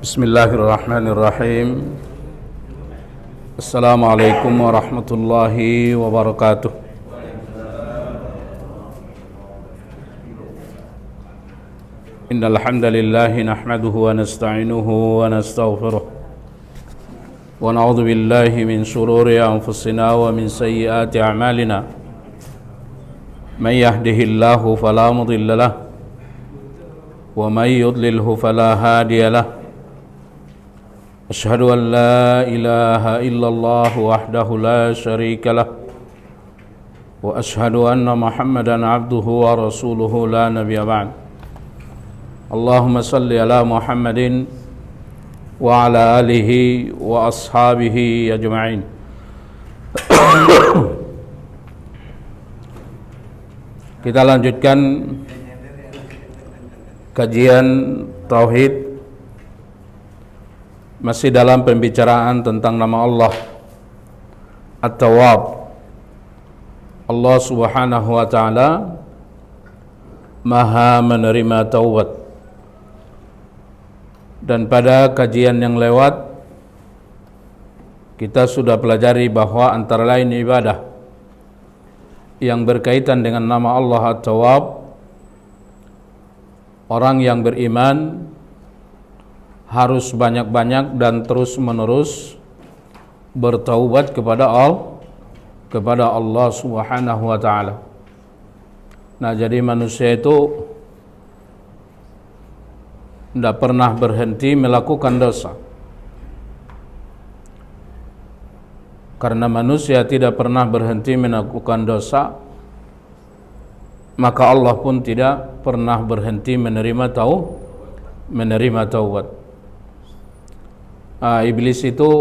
Bismillahirrahmanirrahim. Assalamualaikum warahmatullahi wabarakatuh. Innal hamdalillahi nahmaduhu wa nasta'inuhu wa nastaghfiruh. Wa na'udzu billahi min shururi anfusina wa min sayyiati a'malina. May yahdihillahu fala mudilla lahu wa may yudlilhu fala hadiya lahu. أشهد أن لا إله إلا الله وحده لا شريك له وأشهد أن محمدا عبده ورسوله لا نبي بعد. اللهم صل على محمد وعلى آله وأصحابه أجمعين. Kita lanjutkan kajian tauhid, masih dalam pembicaraan tentang nama Allah At-Tawwab. Allah Subhanahu wa ta'ala Maha menerima taubat. Dan pada kajian yang lewat kita sudah pelajari bahwa antara lain ibadah yang berkaitan dengan nama Allah At-Tawwab, orang yang beriman harus banyak-banyak dan terus-menerus bertaubat kepada Allah Subhanahu wa ta'ala. Nah, jadi manusia itu tidak pernah berhenti melakukan dosa. Karena manusia tidak pernah berhenti melakukan dosa, maka Allah pun tidak pernah berhenti menerima taubat. Iblis itu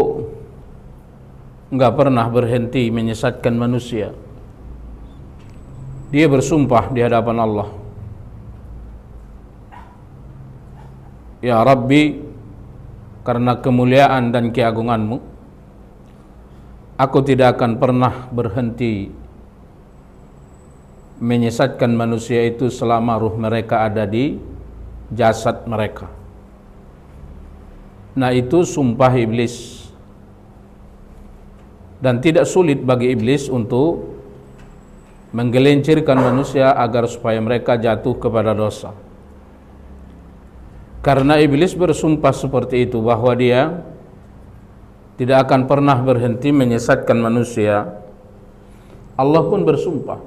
enggak pernah berhenti menyesatkan manusia. Dia bersumpah di hadapan Allah, Ya Rabbi, karena kemuliaan dan keagungan-Mu, aku tidak akan pernah berhenti menyesatkan manusia itu selama ruh mereka ada di jasad mereka. Nah, itu sumpah iblis. Dan tidak sulit bagi iblis untuk menggelincirkan manusia agar supaya mereka jatuh kepada dosa. Karena iblis bersumpah seperti itu, bahwa dia tidak akan pernah berhenti menyesatkan manusia, Allah pun bersumpah.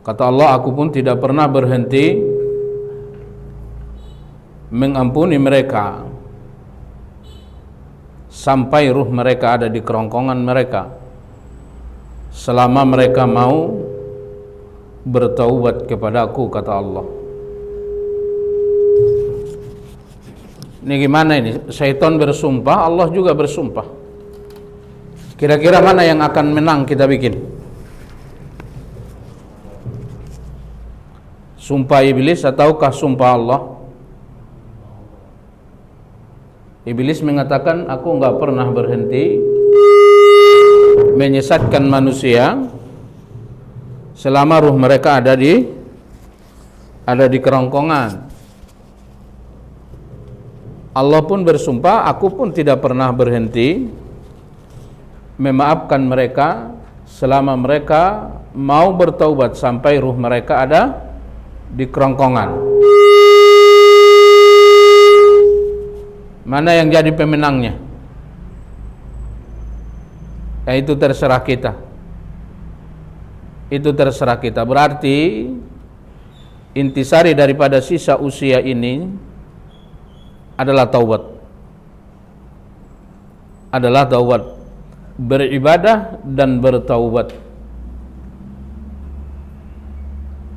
Kata Allah, aku pun tidak pernah berhenti mengampuni mereka sampai ruh mereka ada di kerongkongan mereka, selama mereka mau bertaubat kepada-Ku, kata Allah. Ini gimana ini? Syaitan bersumpah, Allah juga bersumpah. Kira-kira mana yang akan menang kita bikin? Sumpah iblis ataukah sumpah Allah? Iblis mengatakan, aku enggak pernah berhenti menyesatkan manusia selama ruh mereka ada di kerongkongan. Allah pun bersumpah, aku pun tidak pernah berhenti memaafkan mereka selama mereka mau bertaubat sampai ruh mereka ada di kerongkongan. Mana yang jadi pemenangnya? Itu terserah kita. Itu terserah kita. Berarti intisari daripada sisa usia ini adalah taubat. Adalah taubat. Beribadah dan bertaubat.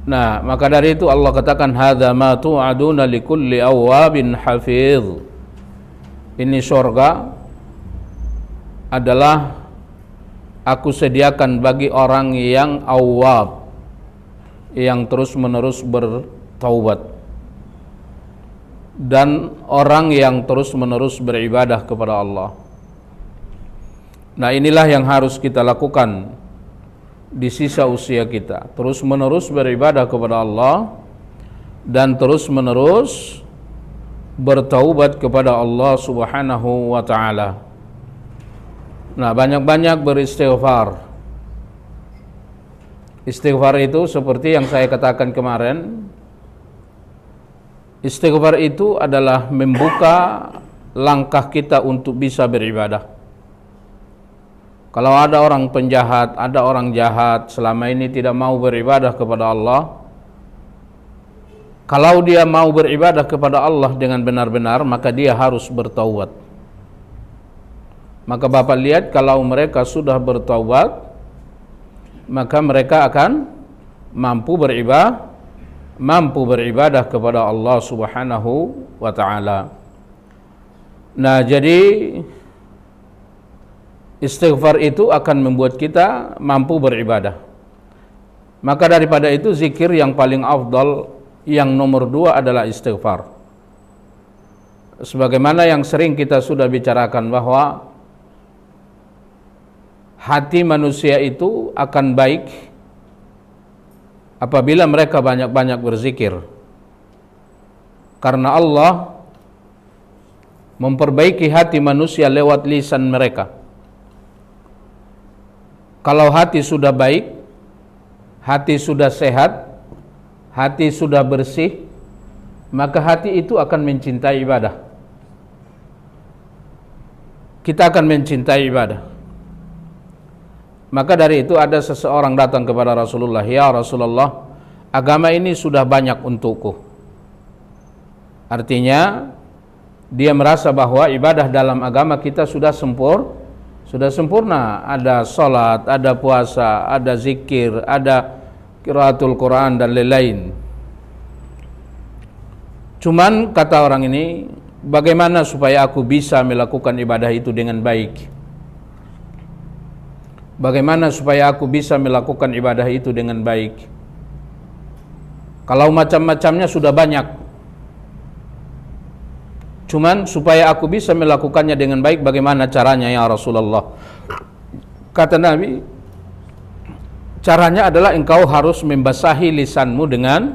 Nah, maka dari itu Allah katakan, hadza ma tu'aduna likulli awwabin hafidh. Ini surga adalah aku sediakan bagi orang yang awwab, yang terus-menerus bertaubat, dan orang yang terus-menerus beribadah kepada Allah. Nah, inilah yang harus kita lakukan di sisa usia kita, terus-menerus beribadah kepada Allah dan terus-menerus bertaubat kepada Allah Subhanahu wa taala. Nah, banyak-banyak beristighfar. Istighfar itu seperti yang saya katakan kemarin, istighfar itu adalah membuka langkah kita untuk bisa beribadah. Kalau ada orang penjahat, ada orang jahat selama ini tidak mau beribadah kepada Allah, kalau dia mau beribadah kepada Allah dengan benar-benar, maka dia harus bertaubat. Maka Bapak lihat, kalau mereka sudah bertaubat, maka mereka akan mampu beribadah kepada Allah Subhanahu wa taala. Nah, jadi istighfar itu akan membuat kita mampu beribadah. Maka daripada itu zikir yang paling afdal, yang nomor 2 adalah istighfar. Sebagaimana yang sering kita sudah bicarakan bahwa hati manusia itu akan baik apabila mereka banyak-banyak berzikir. Karena Allah memperbaiki hati manusia lewat lisan mereka. Kalau hati sudah baik, hati sudah sehat, hati sudah bersih, maka hati itu akan mencintai ibadah. Kita akan mencintai ibadah. Maka dari itu ada seseorang datang kepada Rasulullah, "Ya Rasulullah, agama ini sudah banyak untukku." Artinya dia merasa bahwa ibadah dalam agama kita sudah sempurna. Ada salat, ada puasa, ada zikir, ada qiraatul Quran dan lain-lain. Cuman kata orang ini, bagaimana supaya aku bisa melakukan ibadah itu dengan baik? Bagaimana supaya aku bisa melakukan ibadah itu dengan baik? Kalau macam-macamnya sudah banyak. Cuman supaya aku bisa melakukannya dengan baik, bagaimana caranya ya Rasulullah? Kata Nabi, caranya adalah engkau harus membasahi lisanmu dengan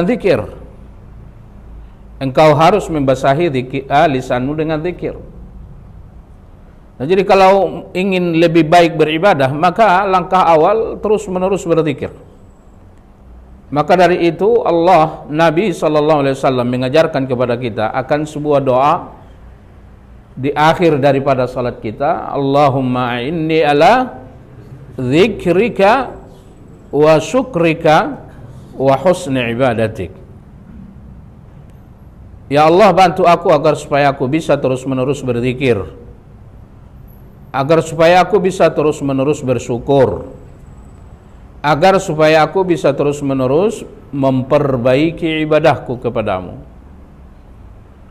zikir. Engkau harus membasahi lisanmu dengan zikir. Nah, jadi kalau ingin lebih baik beribadah, maka langkah awal terus-menerus berzikir. Maka dari itu Nabi SAW mengajarkan kepada kita akan sebuah doa di akhir daripada salat kita, Allahumma inni ala zikrika wa syukrika wa husni ibadatik. Ya Allah, bantu aku agar supaya aku bisa terus-menerus berzikir, agar supaya aku bisa terus-menerus bersyukur, agar supaya aku bisa terus-menerus memperbaiki ibadahku kepadamu.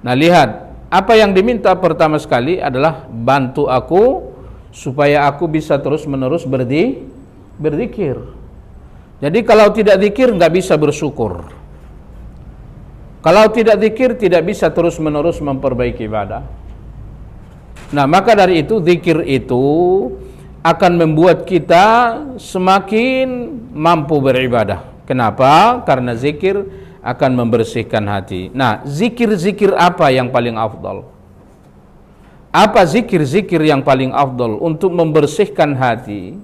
Nah, lihat, apa yang diminta pertama sekali adalah bantu aku supaya aku bisa terus-menerus berzikir. Jadi kalau tidak zikir nggak bisa bersyukur. Kalau tidak zikir tidak bisa terus-menerus memperbaiki ibadah. Nah, maka dari itu zikir itu akan membuat kita semakin mampu beribadah. Kenapa? Karena zikir akan membersihkan hati. Nah, zikir-zikir apa yang paling afdal? Apa zikir-zikir yang paling afdal untuk membersihkan hati,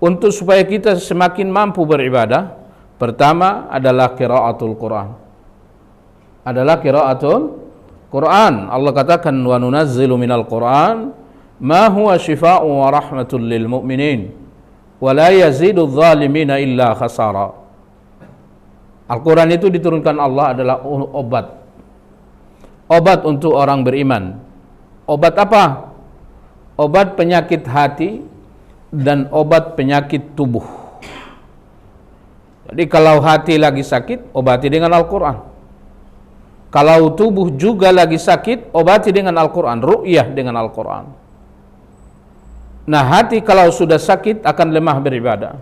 untuk supaya kita semakin mampu beribadah? Pertama adalah qiraatul Quran. Adalah qiraatul Quran. Allah katakan, wa nunazzilu minal Quran ma huwa shifaa'un wa rahmatul lil mu'minin wa la yazidu adh-dhalimina illa khasara. Al-Quran itu diturunkan Allah adalah obat. Obat untuk orang beriman. Obat apa? Obat penyakit hati dan obat penyakit tubuh. Jadi kalau hati lagi sakit, obati dengan Al-Quran. Kalau tubuh juga lagi sakit, obati dengan Al-Quran, ru'yah dengan Al-Quran. Nah, hati kalau sudah sakit akan lemah beribadah.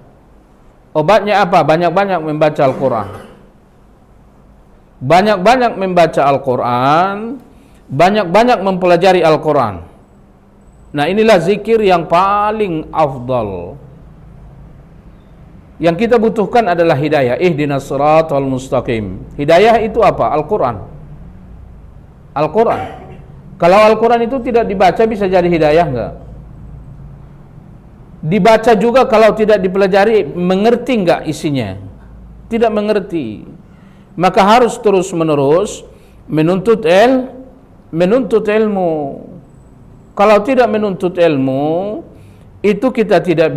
Obatnya apa? Banyak-banyak membaca Al-Quran. Banyak-banyak membaca Al-Quran, banyak-banyak mempelajari Al-Quran. Nah, inilah zikir yang paling afdal. Yang kita butuhkan adalah hidayah. Ihdinas siratal mustaqim. Hidayah itu apa? Al-Quran. Al-Quran. Kalau Al-Quran itu tidak dibaca bisa jadi hidayah enggak? Dibaca juga kalau tidak dipelajari, mengerti enggak isinya? Tidak mengerti. Maka harus terus menerus menuntut ilmu. Kalau tidak menuntut ilmu, itu kita tidak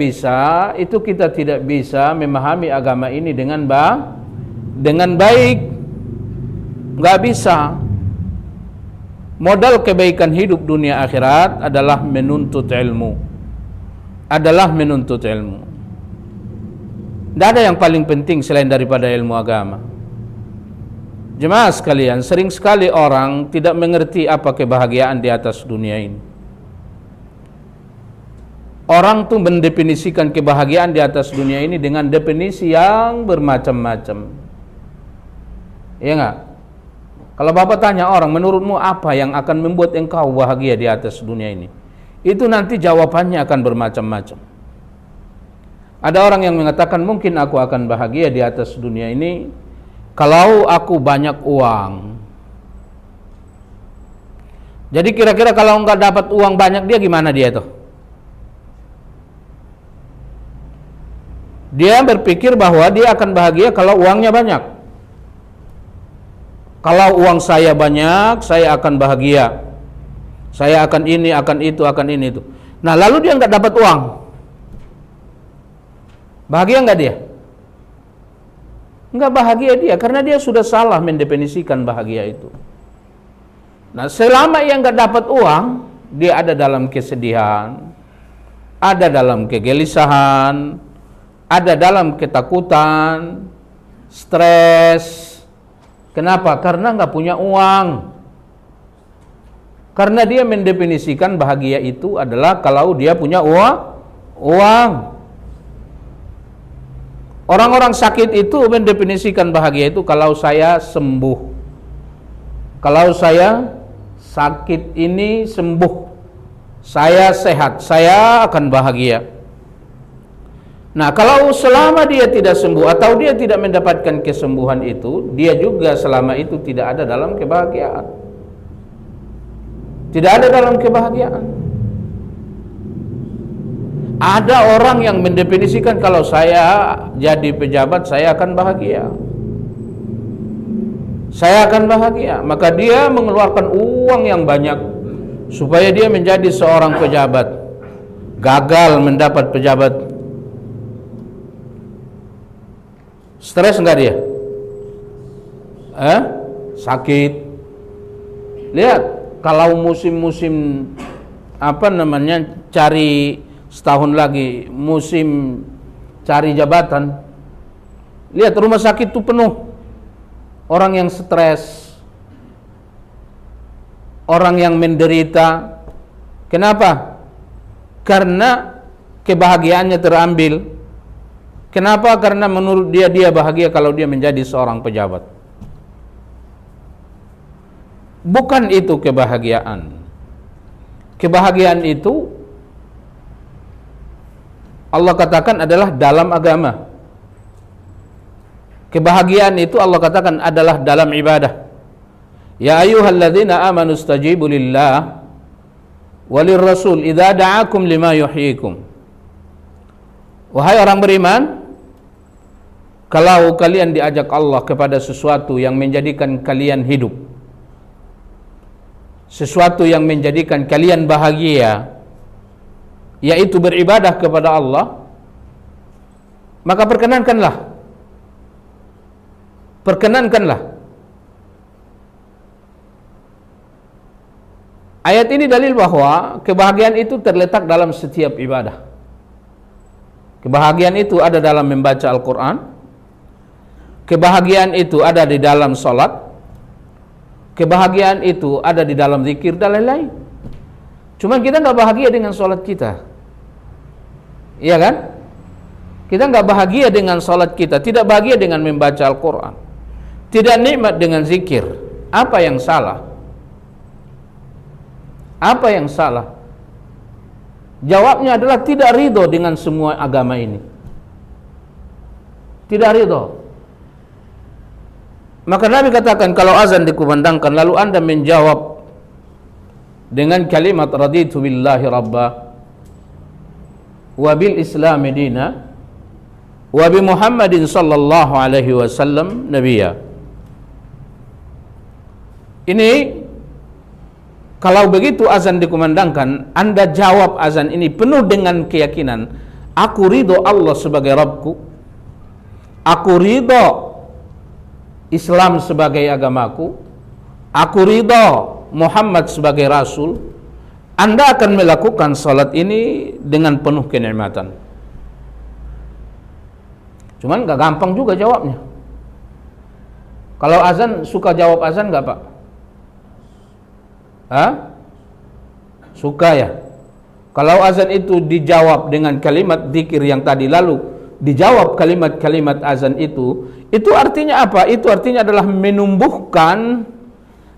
bisa memahami agama ini dengan baik. Enggak bisa. Modal kebaikan hidup dunia akhirat adalah menuntut ilmu. Tidak ada yang paling penting selain daripada ilmu agama. Jemaah sekalian, sering sekali orang tidak mengerti apa kebahagiaan di atas dunia ini. Orang tuh mendefinisikan kebahagiaan di atas dunia ini dengan definisi yang bermacam-macam. Iya enggak? Kalau Bapak tanya orang, menurutmu apa yang akan membuat engkau bahagia di atas dunia ini? Itu nanti jawabannya akan bermacam-macam. Ada orang yang mengatakan mungkin aku akan bahagia di atas dunia ini kalau aku banyak uang. Jadi kira-kira kalau enggak dapat uang banyak dia gimana dia tuh? Dia berpikir bahwa dia akan bahagia kalau uangnya banyak. Kalau uang saya banyak, saya akan bahagia. Saya akan ini, akan itu, akan ini itu. Nah, lalu dia enggak dapat uang. Bahagia enggak dia? Enggak bahagia dia, karena dia sudah salah mendefinisikan bahagia itu. Nah, selama ia enggak dapat uang, dia ada dalam kesedihan, ada dalam kegelisahan, ada dalam ketakutan, stres. Kenapa? Karena enggak punya uang. Karena dia mendefinisikan bahagia itu adalah kalau dia punya uang. Orang-orang sakit itu mendefinisikan bahagia itu kalau saya sembuh. Kalau saya sakit ini sembuh, saya sehat, saya akan bahagia. Nah, kalau selama dia tidak sembuh atau dia tidak mendapatkan kesembuhan itu, dia juga selama itu tidak ada dalam kebahagiaan. Tidak ada dalam kebahagiaan. Ada orang yang mendefinisikan kalau saya jadi pejabat saya akan bahagia. Saya akan bahagia. Maka dia mengeluarkan uang yang banyak supaya dia menjadi seorang pejabat. Gagal mendapat pejabat. Stres enggak dia? Sakit. Lihat, kalau musim-musim cari setahun lagi musim cari jabatan, lihat rumah sakit itu penuh orang yang stres, orang yang menderita. Kenapa? Karena kebahagiaannya terambil. Kenapa? Karena menurut dia bahagia kalau dia menjadi seorang pejabat. Bukan itu kebahagiaan. Kebahagiaan itu Allah katakan adalah dalam agama. Kebahagiaan itu Allah katakan adalah dalam ibadah. Ya ayyuhalladzina amanu stajibu lillah walir rasul idza da'akum lima yuhyikum. Wahai orang beriman, kalau kalian diajak Allah kepada sesuatu yang menjadikan kalian hidup, sesuatu yang menjadikan kalian bahagia, yaitu beribadah kepada Allah, maka perkenankanlah. Ayat ini dalil bahwa kebahagiaan itu terletak dalam setiap ibadah. Kebahagiaan itu ada dalam membaca Al-Quran. Kebahagiaan itu ada di dalam sholat. Kebahagiaan itu ada di dalam zikir dan lain-lain. Cuman kita nggak bahagia dengan sholat kita, iya kan? Kita nggak bahagia dengan sholat kita, tidak bahagia dengan membaca Al-Quran, tidak nikmat dengan zikir. Apa yang salah? Apa yang salah? Jawabnya adalah tidak ridho dengan semua agama ini. tidak ridho. Maka Nabi katakan kalau azan dikumandangkan lalu Anda menjawab dengan kalimat raditu billahi rabba wa bil islami dina wa bi Muhammadin sallallahu alaihi wasallam nabiyya. Ini kalau begitu azan dikumandangkan, Anda jawab azan ini penuh dengan keyakinan, aku ridho Allah sebagai Rabbku, aku ridho Islam sebagai agamaku, aku ridho Muhammad sebagai Rasul. Anda akan melakukan salat ini dengan penuh kenikmatan. Cuman gak gampang juga jawabnya. Kalau azan, suka jawab azan gak Pak? Hah? Suka ya? Kalau azan itu dijawab dengan kalimat zikir yang tadi, lalu dijawab kalimat-kalimat azan itu artinya apa? Itu artinya adalah menumbuhkan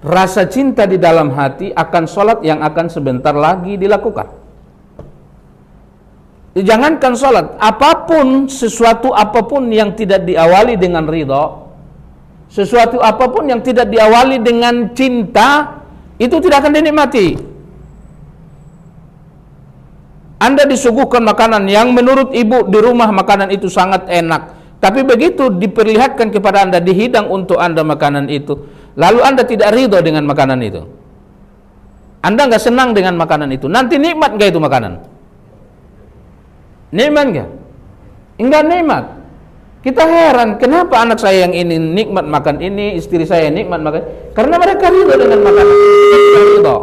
rasa cinta di dalam hati akan sholat yang akan sebentar lagi dilakukan. Jangankan sholat, apapun, sesuatu apapun yang tidak diawali dengan ridho, sesuatu apapun yang tidak diawali dengan cinta, itu tidak akan dinikmati. Anda disuguhkan makanan yang menurut ibu di rumah makanan itu sangat enak, tapi begitu diperlihatkan kepada Anda, dihidang untuk Anda makanan itu, lalu Anda tidak ridho dengan makanan itu, Anda nggak senang dengan makanan itu, nanti nikmat nggak itu makanan? Nikmat nggak? Enggak nikmat. Kita heran, kenapa anak saya yang ini nikmat makan ini, istri saya nikmat makan, karena mereka ridho dengan makanan itu.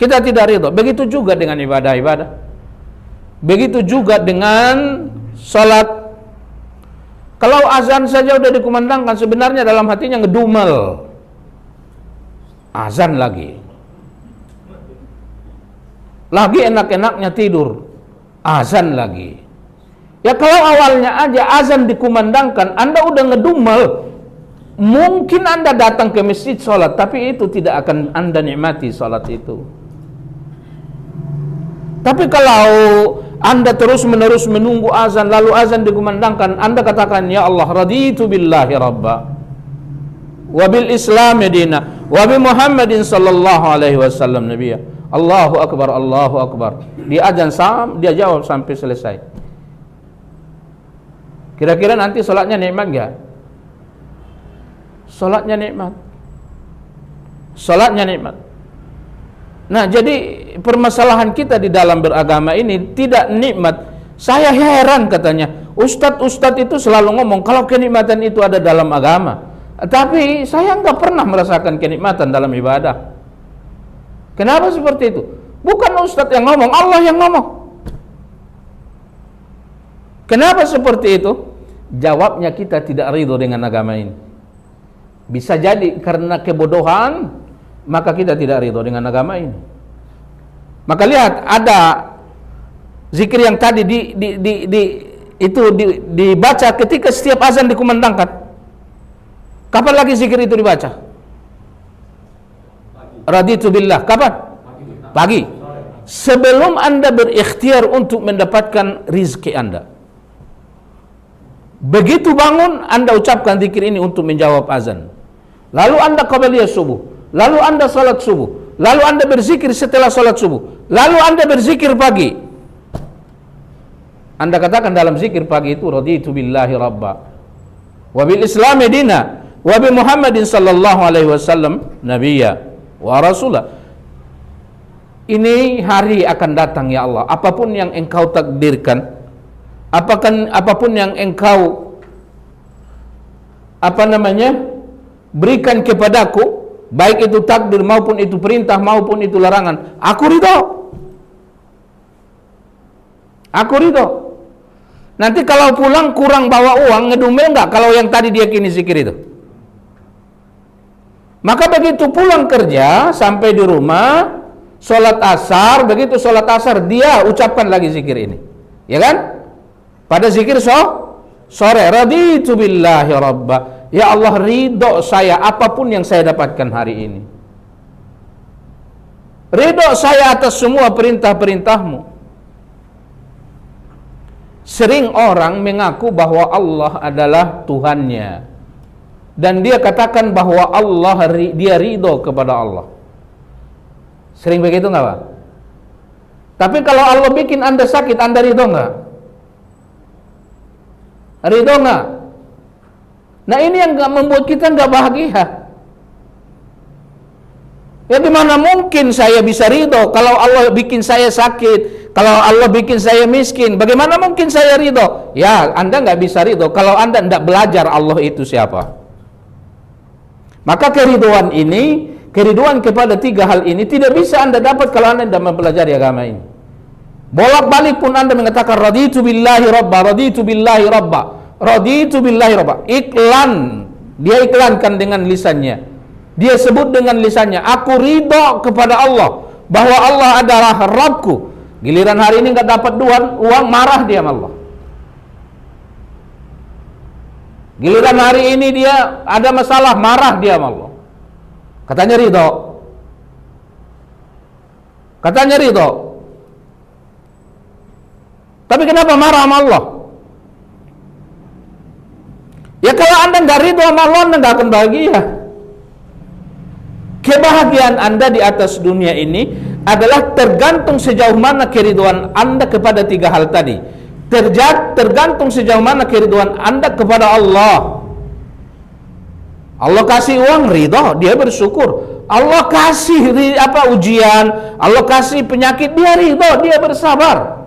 Kita tidak ridho. Begitu juga dengan ibadah-ibadah. Begitu juga dengan salat. Kalau azan saja udah dikumandangkan, sebenarnya dalam hatinya ngedumel. Azan lagi. Lagi enak-enaknya tidur. Azan lagi. Ya kalau awalnya aja azan dikumandangkan, Anda udah ngedumel, mungkin Anda datang ke masjid salat, tapi itu tidak akan Anda nikmati salat itu. Tapi kalau Anda terus-menerus menunggu azan, lalu azan dikumandangkan, Anda katakan, ya Allah, raditu billahi rabba wa bil islami dina wa bi Muhammadin sallallahu alaihi wasallam nabiyya. Allahu akbar, Allahu akbar. Dia azan dia jawab sampai selesai. Kira-kira nanti salatnya nikmat enggak? Salatnya nikmat. Salatnya nikmat. Nah, jadi permasalahan kita di dalam beragama ini tidak nikmat. Saya heran katanya, ustadz-ustadz itu selalu ngomong kalau kenikmatan itu ada dalam agama. Tapi saya nggak pernah merasakan kenikmatan dalam ibadah. Kenapa seperti itu? Bukan ustadz yang ngomong, Allah yang ngomong. Kenapa seperti itu? Jawabnya kita tidak ridho dengan agama ini. Bisa jadi karena kebodohan, maka kita tidak ridho dengan agama ini. Maka lihat, ada zikir yang tadi dibaca ketika setiap azan dikumandangkan. Kapan lagi zikir itu dibaca? Raditu billah. Kapan? Pagi. Sebelum Anda berikhtiar untuk mendapatkan rizki Anda. Begitu bangun, Anda ucapkan zikir ini untuk menjawab azan. Lalu Anda qabliyah subuh. Lalu Anda salat subuh. Lalu Anda berzikir setelah salat subuh. Lalu Anda berzikir pagi. Anda katakan dalam zikir pagi itu, raditu billahi rabba wa bil islami dina wa bi Muhammadin sallallahu alaihi wasallam nabiyya wa rasulah. Ini hari akan datang ya Allah, apapun yang engkau takdirkan, apapun yang engkau berikan kepadaku, baik itu takdir maupun itu perintah maupun itu larangan, aku ridho. Aku ridho. Nanti kalau pulang kurang bawa uang, ngedumel enggak kalau yang tadi dia kini zikir itu? Maka begitu pulang kerja, sampai di rumah, sholat asar, begitu sholat asar, dia ucapkan lagi zikir ini. Ya kan? Pada zikir sore, raditu billahi rabba. Ya Allah, ridho saya apapun yang saya dapatkan hari ini. Ridho saya atas semua perintah-perintahmu. Sering orang mengaku bahwa Allah adalah Tuhannya, dan dia katakan bahwa dia ridho kepada Allah. Sering begitu nggak Pak? Tapi kalau Allah bikin Anda sakit, Anda ridho nggak? Ridho nggak? Nah ini yang membuat kita nggak bahagia. Ya gimana mungkin saya bisa ridho kalau Allah bikin saya sakit, kalau Allah bikin saya miskin, bagaimana mungkin saya ridho? Ya Anda nggak bisa ridho kalau Anda tidak belajar Allah itu siapa. Maka keriduan ini, keriduan kepada tiga hal ini tidak bisa Anda dapat kalau Anda tidak mempelajari agama ini. Bolak-balik pun Anda mengatakan raditu billahi rabba, raditu billahi rabba, raditu billahi rabba. Iklan, dia iklankan dengan lisannya. Dia sebut dengan lisannya, aku ridho kepada Allah, bahwa Allah adalah Rabbku. Giliran hari ini nggak dapat uang, marah dia sama Allah. Giliran hari ini dia ada masalah, marah dia sama Allah. Katanya ridho. Katanya ridho. Tapi kenapa marah sama Allah? Ya kalau Anda nggak ridho sama Allah, Anda nggak akan bahagia. Kebahagiaan Anda di atas dunia ini adalah tergantung sejauh mana keriduan Anda kepada tiga hal tadi. Tergantung sejauh mana keriduan Anda kepada Allah. Allah kasih uang, ridho, dia bersyukur. Allah kasih ujian, Allah kasih penyakit, dia ridho, dia bersabar.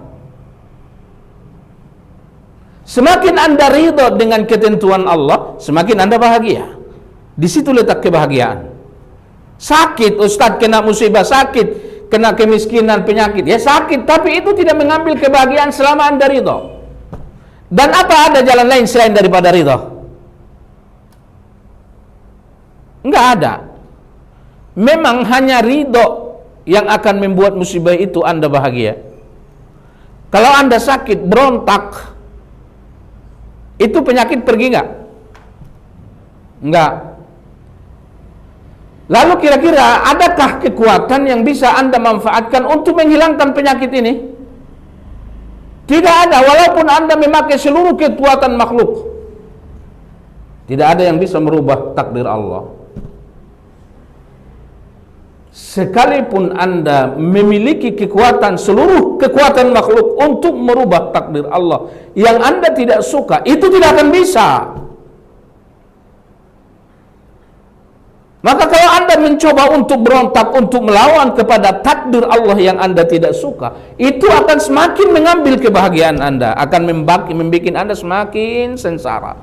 Semakin Anda ridho dengan ketentuan Allah, semakin Anda bahagia. Di situ letak kebahagiaan. Sakit, Ustadz kena musibah, sakit, kena kemiskinan, penyakit, ya sakit, tapi itu tidak mengambil kebahagiaan selama Anda ridho. Dan apa ada jalan lain selain daripada ridho? Enggak ada. Memang hanya ridho yang akan membuat musibah itu Anda bahagia. Kalau Anda sakit, berontak, itu penyakit pergi enggak? Enggak. Lalu kira-kira adakah kekuatan yang bisa Anda manfaatkan untuk menghilangkan penyakit ini? Tidak ada, walaupun Anda memakai seluruh kekuatan makhluk. Tidak ada yang bisa merubah takdir Allah. Sekalipun Anda memiliki kekuatan, seluruh kekuatan makhluk untuk merubah takdir Allah yang Anda tidak suka, itu tidak akan bisa. Maka kalau Anda mencoba untuk berontak, untuk melawan kepada takdir Allah yang Anda tidak suka, itu akan semakin mengambil kebahagiaan Anda, akan membuat Anda semakin sengsara.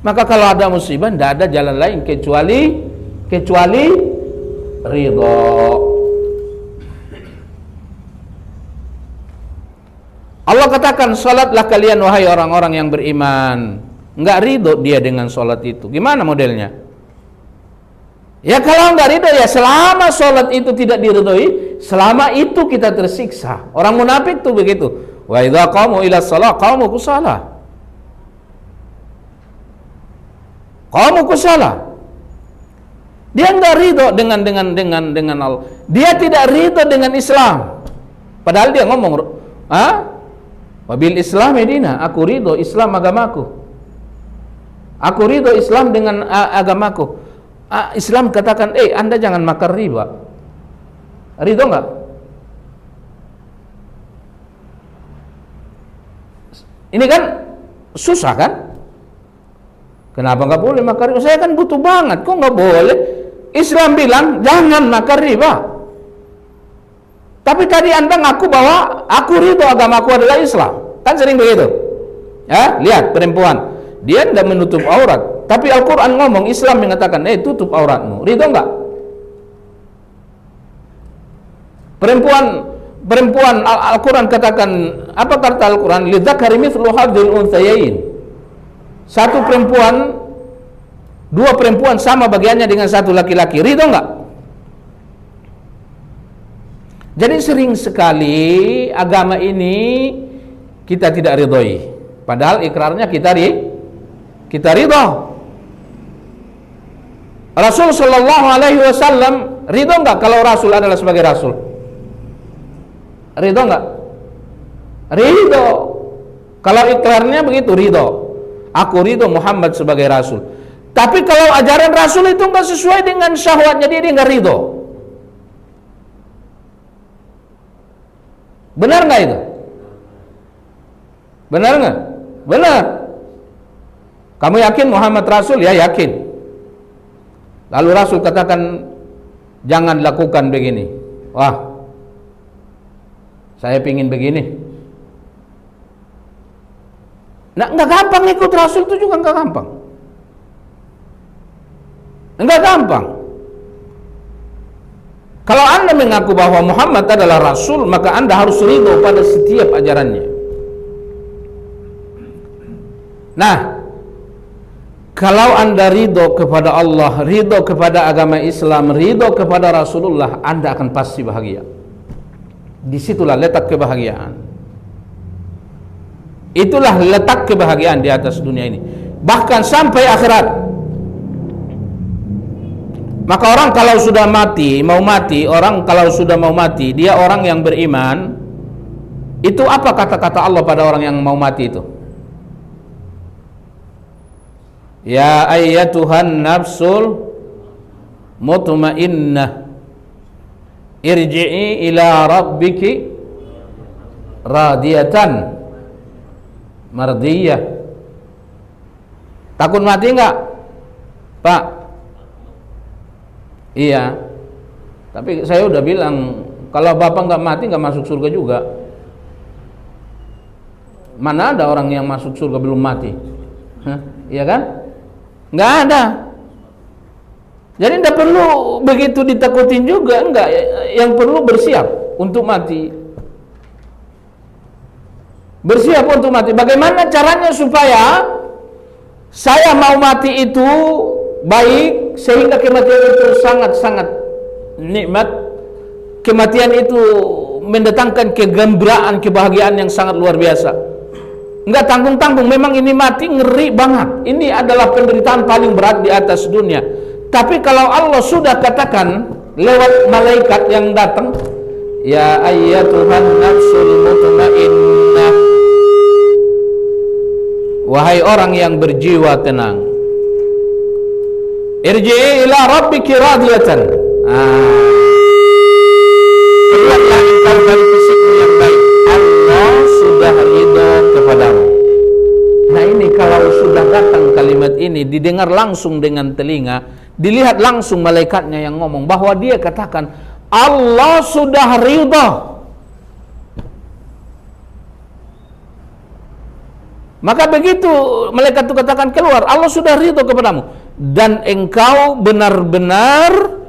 Maka kalau ada musibah, tidak ada jalan lain kecuali ridho. Allah katakan, salatlah kalian wahai orang-orang yang beriman. Enggak ridho dia dengan salat itu. Gimana modelnya? Ya kalau enggak ridho, ya selama sholat itu tidak diridhoi, selama itu kita tersiksa. Orang munafik tuh begitu. Wa idza qamu ila shalah qamu kusala. Qamu kusala. Dia enggak ridho dengan Allah. Dia tidak ridho dengan Islam. Padahal dia ngomong, wabil Islam medina, aku ridho Islam agamaku. Aku ridho Islam dengan agamaku. Islam katakan, Anda jangan makan riba. Ridho enggak? Ini kan susah kan? Kenapa enggak boleh makan riba? Saya kan butuh banget, kok enggak boleh? Islam bilang jangan makan riba. Tapi tadi Anda ngaku bahwa aku ridho agamaku adalah Islam. Kan sering begitu. Ya, lihat perempuan, dia tidak menutup aurat. Tapi Al-Quran ngomong, Islam mengatakan, tutup auratmu. Ridho enggak? Perempuan Al-Quran katakan, apa kata Al-Quran? Lidzakari mithlu hadzil unthayain. Satu perempuan, dua perempuan sama bagiannya dengan satu laki-laki. Ridho enggak? Jadi sering sekali agama ini kita tidak ridhoi. Padahal ikrarnya kita ridho. Rasul Shallallahu Alaihi Wasallam ridho enggak kalau Rasul adalah sebagai Rasul? Ridho enggak? Ridho. Kalau ikrarnya begitu, ridho. Aku ridho Muhammad sebagai Rasul. Tapi kalau ajaran Rasul itu nggak sesuai dengan syahwatnya dia nggak ridho. Benar nggak itu? Benar nggak? Benar. Kamu yakin Muhammad Rasul? Ya yakin. Lalu Rasul katakan jangan lakukan begini. Wah, saya pingin begini. Nah, nggak gampang ikut Rasul itu juga nggak gampang. Nggak gampang. Kalau Anda mengaku bahwa Muhammad adalah Rasul, maka Anda harus ridho pada setiap ajarannya. Nah, kalau Anda ridho kepada Allah, ridho kepada agama Islam, ridho kepada Rasulullah, Anda akan pasti bahagia. Disitulah letak kebahagiaan. Itulah letak kebahagiaan di atas dunia ini. Bahkan sampai akhirat. Maka orang kalau sudah mati, orang kalau sudah mau mati, dia orang yang beriman. Itu apa kata-kata Allah pada orang yang mau mati itu? Ya ayyatuhan nafsul mutmainnah irji'i ila rabbiki radiyatan mardiyah. Takut mati enggak, Pak? Iya. Tapi saya udah bilang kalau Bapak enggak mati enggak masuk surga juga. Mana ada orang yang masuk surga belum mati? Hah? Iya kan? Enggak ada. Jadi tidak perlu begitu ditakutin juga, enggak. Yang perlu bersiap untuk mati. Bersiap untuk mati. Bagaimana caranya supaya saya mau mati itu baik, sehingga kematian itu sangat-sangat nikmat. Kematian itu mendatangkan kegembiraan, kebahagiaan yang sangat luar biasa. Enggak tanggung-tanggung, memang ini mati ngeri banget. Ini adalah penderitaan paling berat di atas dunia. Tapi kalau Allah sudah katakan lewat malaikat yang datang, ya ayyatuhan nafsul mutmainnah, wahai orang yang berjiwa tenang, irji'i ila rabbiki radiyatan. Keluarlah engkau dari fisikmu yang baik, Allah sudah ridho kepadamu. Nah ini kalau sudah datang kalimat ini, didengar langsung dengan telinga, dilihat langsung malaikatnya yang ngomong, bahwa dia katakan Allah sudah ridho. Maka begitu malaikat itu katakan keluar, Allah sudah ridho kepadamu, dan engkau benar-benar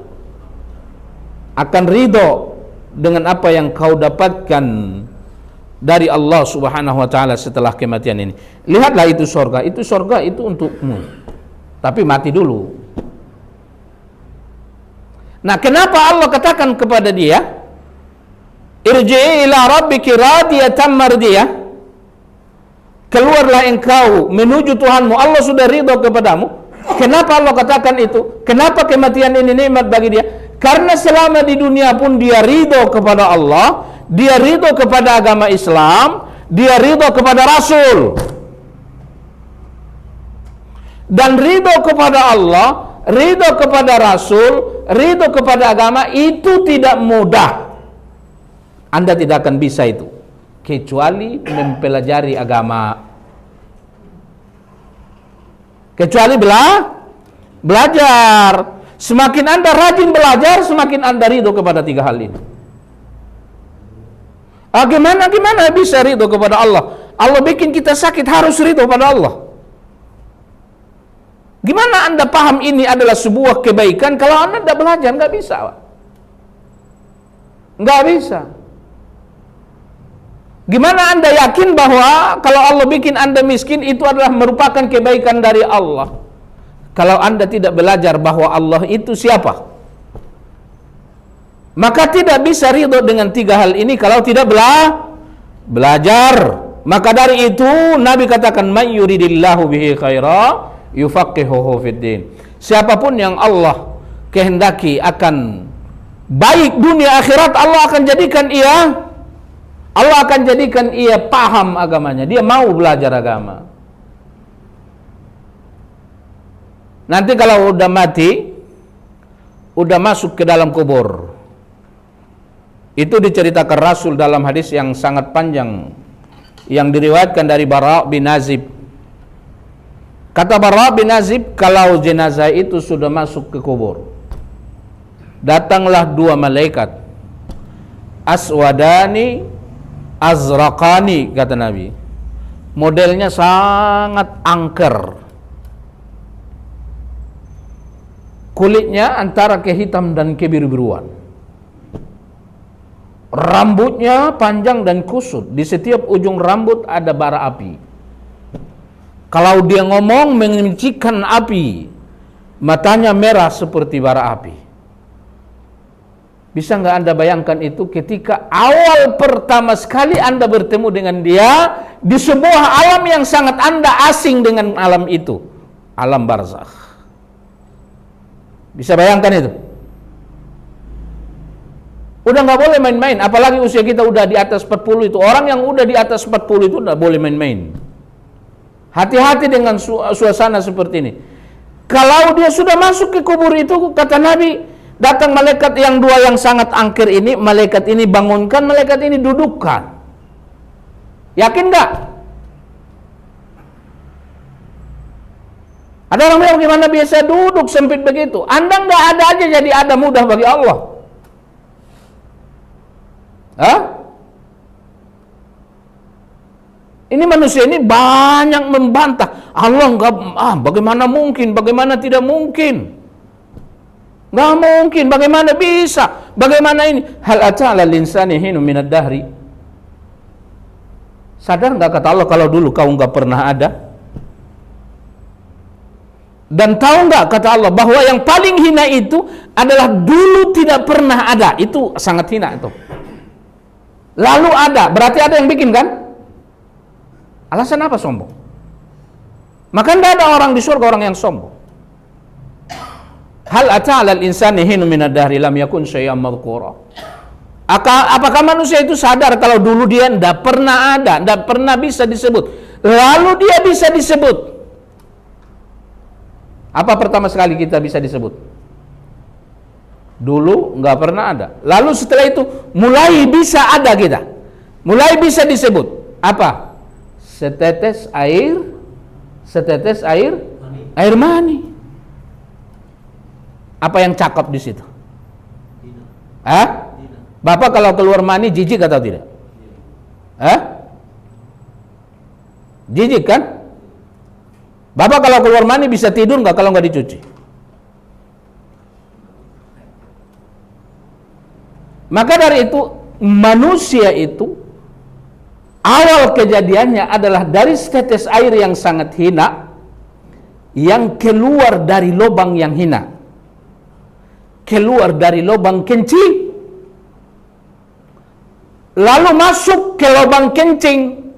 akan ridho dengan apa yang kau dapatkan dari Allah Subhanahu wa ta'ala setelah kematian ini. Lihatlah itu surga itu untukmu, tapi mati dulu. Nah, kenapa Allah katakan kepada dia irji'i ila rabbiki radiyatan mardiyah, keluarlah engkau menuju Tuhanmu, Allah sudah ridho kepadamu. Kenapa Allah katakan itu? Kenapa kematian ini nikmat bagi dia? Karena selama di dunia pun dia ridho kepada Allah, dia ridho kepada agama Islam, dia ridho kepada Rasul. Dan ridho kepada Allah, ridho kepada Rasul, ridho kepada agama itu tidak mudah. Anda tidak akan bisa itu kecuali mempelajari agama. Kecuali belajar. Semakin Anda rajin belajar, semakin Anda ridho kepada tiga hal ini. Gimana bisa ridho kepada Allah? Allah bikin kita sakit, harus ridho pada Allah. Gimana Anda paham ini adalah sebuah kebaikan kalau Anda tidak belajar? Nggak bisa, Pak. Nggak bisa. Gimana Anda yakin bahwa kalau Allah bikin Anda miskin itu adalah merupakan kebaikan dari Allah, kalau Anda tidak belajar bahwa Allah itu siapa? Maka tidak bisa ridho dengan tiga hal ini kalau tidak belajar. Maka dari itu Nabi katakan, may yuridillahu bihi khaira yufaqihuhu fiddin. Siapapun yang Allah kehendaki akan baik dunia akhirat, Allah akan jadikan ia Allah akan jadikan ia paham agamanya, dia mau belajar agama. Nanti kalau udah mati, udah masuk ke dalam kubur, itu diceritakan Rasul dalam hadis yang sangat panjang yang diriwayatkan dari Bara' bin Azib. Kata Bara' bin Azib, kalau jenazah itu sudah masuk ke kubur, datanglah dua malaikat, aswadani azraqani, kata Nabi, modelnya sangat angker, kulitnya antara kehitam dan kebiru-biruan, rambutnya panjang dan kusut, di setiap ujung rambut ada bara api. Kalau dia ngomong mengencikan api, matanya merah seperti bara api. Bisa nggak Anda bayangkan itu ketika awal pertama sekali Anda bertemu dengan dia di sebuah alam yang sangat Anda asing dengan alam itu, alam barzakh. Bisa bayangkan itu? Udah nggak boleh main-main, apalagi usia kita udah di atas 40 itu. Orang yang udah di atas 40 itu nggak boleh main-main. Hati-hati dengan suasana seperti ini. Kalau dia sudah masuk ke kubur itu, kata Nabi, datang malaikat yang dua yang sangat angker ini, malaikat ini bangunkan, malaikat ini dudukkan. Yakin nggak? Ada orang bilang gimana biasa duduk sempit begitu. Anda nggak ada aja jadi ada mudah bagi Allah. Hah? Ini manusia ini banyak membantah. Allah nggak, bagaimana mungkin? Bagaimana tidak mungkin? Nggak mungkin. Bagaimana bisa? Bagaimana ini? Hal ata'ala linsani hinu minad dahri. Sadar nggak kata Allah kalau dulu kau nggak pernah ada? Dan tahu nggak kata Allah bahwa yang paling hina itu adalah dulu tidak pernah ada. Itu sangat hina itu. Lalu ada, berarti ada yang bikin kan? Alasan apa sombong? Maka tidak ada orang di surga orang yang sombong. Hal ata'ala al-insani hinu minad dahri lam yakun syai'an madhkura. Apakah manusia itu sadar kalau dulu dia tidak pernah ada, tidak pernah bisa disebut, lalu dia bisa disebut? Apa pertama sekali kita bisa disebut? Dulu nggak pernah ada. Lalu setelah itu mulai bisa ada kita, mulai bisa disebut. Apa? Setetes air mani. Apa yang cakep di situ? Hah? Bapak kalau keluar mani jijik atau tidak? Hah? Jijik kan? Bapak kalau keluar mani bisa tidur nggak kalau nggak dicuci? Maka dari itu manusia itu awal kejadiannya adalah dari setetes air yang sangat hina yang keluar dari lubang yang hina, keluar dari lubang kencing, lalu masuk ke lubang kencing,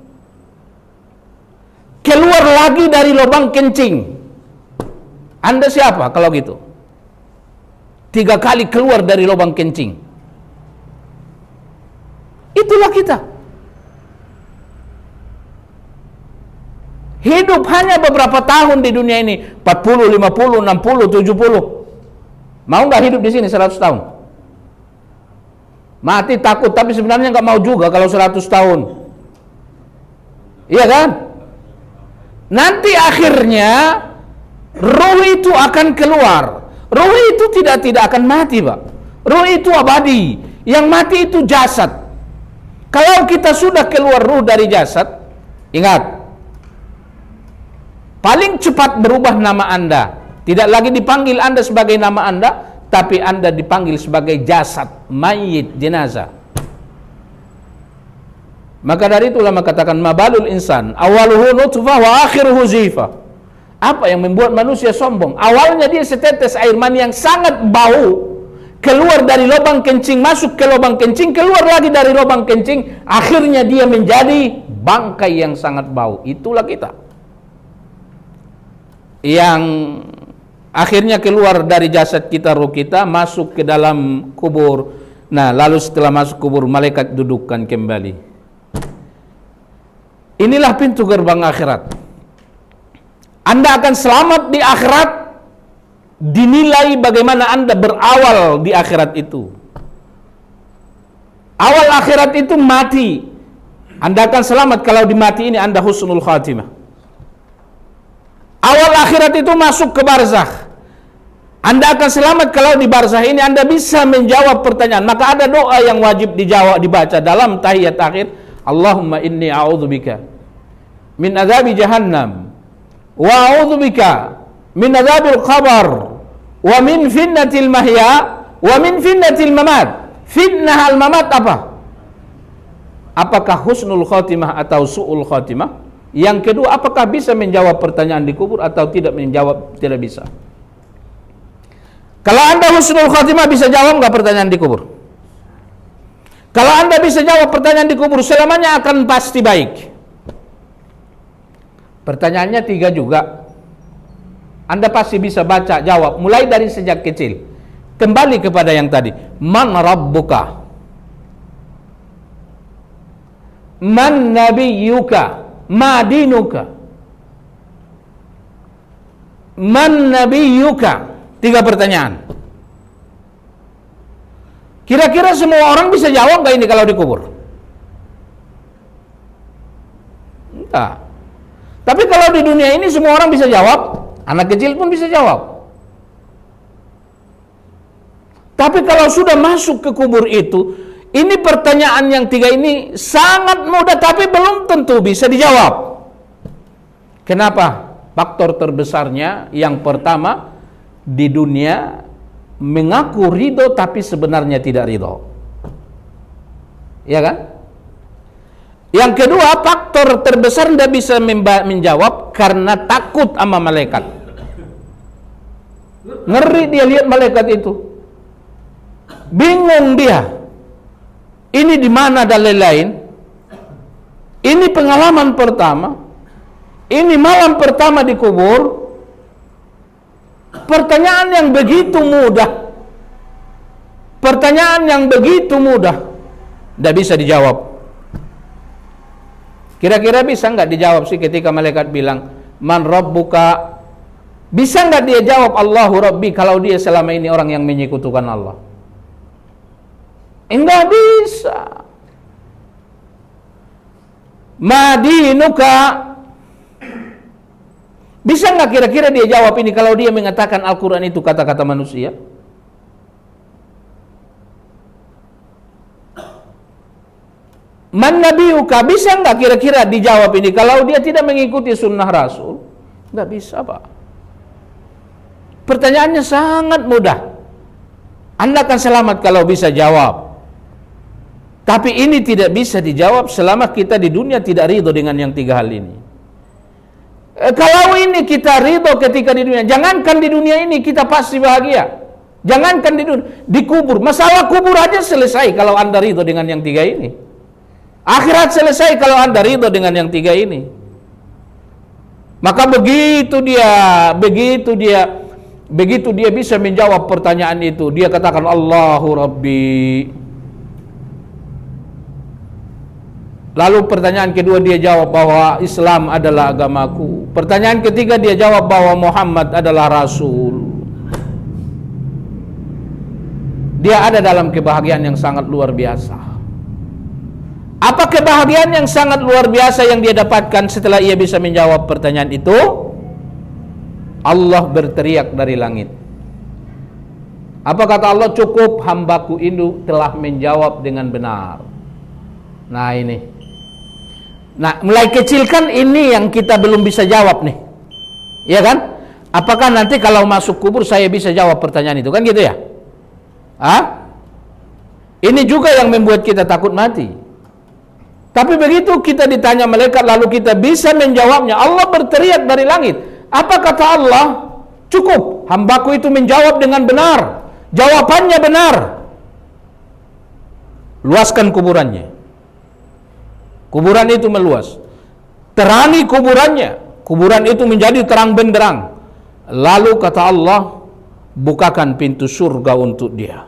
keluar lagi dari lubang kencing. Anda siapa kalau gitu? 3 kali keluar dari lubang kencing. Itulah kita. Hidup hanya beberapa tahun di dunia ini, 40, 50, 60, 70. Mau nggak hidup di sini 100 tahun? Mati takut, tapi sebenarnya nggak mau juga kalau 100 tahun. Iya kan? Nanti akhirnya ruh itu akan keluar. Ruh itu tidak akan mati, Pak. Ruh itu abadi. Yang mati itu jasad. Kalau kita sudah keluar ruh dari jasad, ingat, paling cepat berubah nama Anda. Tidak lagi dipanggil Anda sebagai nama Anda, tapi Anda dipanggil sebagai jasad, mayit, jenazah. Maka dari itu ulama katakan mabalul insan awaluhu nutfah wa akhiruhu zifah. Apa yang membuat manusia sombong? Awalnya dia setetes air mani yang sangat bau, keluar dari lubang kencing, masuk ke lubang kencing, keluar lagi dari lubang kencing, akhirnya dia menjadi bangkai yang sangat bau. Itulah kita. Yang akhirnya keluar dari jasad kita, ruh kita, masuk ke dalam kubur. Nah, lalu setelah masuk kubur, malaikat dudukkan kembali. Inilah pintu gerbang akhirat. Anda akan selamat di akhirat dinilai bagaimana Anda berawal di akhirat itu. Awal akhirat itu mati. Anda akan selamat kalau di mati ini Anda husnul khatimah. Awal akhirat itu masuk ke barzakh. Anda akan selamat kalau di barzakh ini Anda bisa menjawab pertanyaan. Maka ada doa yang wajib dijawab, dibaca dalam tahiyat akhir. Allahumma inni a'udzubika min adzabi jahannam wa a'udzubika min adzabil qabr wa min fitnatil mahya wa min fitnatil mamat. Fitnah al-mamat apa? Apakah husnul khatimah atau su'ul khatimah? Yang kedua, apakah bisa menjawab pertanyaan di kubur atau tidak menjawab? Tidak bisa. Kalau Anda husnul khatimah bisa jawab nggak pertanyaan di kubur? Kalau Anda bisa jawab pertanyaan di kubur, selamanya akan pasti baik. Pertanyaannya 3 juga. Anda pasti bisa baca, jawab, mulai dari sejak kecil. Kembali kepada yang tadi. Man rabbuka? Man nabiyyuka? Ma dinuka? Man nabiyyuka? 3 pertanyaan. Kira-kira semua orang bisa jawab gak ini kalau dikubur? Enggak. Tapi kalau di dunia ini semua orang bisa jawab, anak kecil pun bisa jawab. Tapi kalau sudah masuk ke kubur itu, ini pertanyaan yang 3 ini sangat mudah tapi belum tentu bisa dijawab. Kenapa? Faktor terbesarnya yang pertama, di dunia mengaku ridho tapi sebenarnya tidak ridho. Ya kan? Yang kedua, faktor terbesar tidak bisa menjawab karena takut sama malaikat. Ngeri dia lihat malaikat itu. Bingung dia. Ini di mana dan lain-lain. Ini pengalaman pertama. Ini malam pertama di kubur. Pertanyaan yang begitu mudah. Pertanyaan yang begitu mudah. Tidak bisa dijawab. Kira-kira bisa nggak dijawab sih ketika malaikat bilang, Man rabbuka? Bisa nggak dia jawab Allahu Rabbi kalau dia selama ini orang yang menyekutukan Allah? Enggak bisa. Madinuka? Bisa nggak kira-kira dia jawab ini kalau dia mengatakan Al-Quran itu kata-kata manusia? Man nabiyuka? Bisa nggak kira-kira dijawab ini kalau dia tidak mengikuti sunnah Rasul? Nggak bisa, Pak. Pertanyaannya sangat mudah. Anda akan selamat kalau bisa jawab. Tapi ini tidak bisa dijawab selama kita di dunia tidak ridho dengan yang 3 hal ini. Kalau ini kita ridho ketika di dunia, jangankan di dunia ini kita pasti bahagia. Jangankan di dunia, di kubur. Masalah kubur aja selesai kalau Anda ridho dengan yang 3 ini. Akhirat selesai kalau Anda ridho dengan yang 3 ini. Maka begitu dia bisa menjawab pertanyaan itu, dia katakan Allahu Rabbi. Lalu pertanyaan kedua dia jawab bahwa Islam adalah agamaku. Pertanyaan ketiga dia jawab bahwa Muhammad adalah Rasul. Dia ada dalam kebahagiaan yang sangat luar biasa. Apa kebahagiaan yang sangat luar biasa yang dia dapatkan setelah ia bisa menjawab pertanyaan itu? Allah berteriak dari langit. Apa kata Allah? Cukup, hambaku ini telah menjawab dengan benar. Nah ini. Nah, mulai kecil kan ini yang kita belum bisa jawab nih. Iya kan? Apakah nanti kalau masuk kubur saya bisa jawab pertanyaan itu? Kan gitu ya? Ini juga yang membuat kita takut mati. Tapi begitu kita ditanya malaikat lalu kita bisa menjawabnya, Allah berteriak dari langit. Apa kata Allah? Cukup, hambaku itu menjawab dengan benar. Jawabannya benar. Luaskan kuburannya. Kuburan itu meluas. Terangi kuburannya. Kuburan itu menjadi terang benderang. Lalu kata Allah, bukakan pintu surga untuk dia.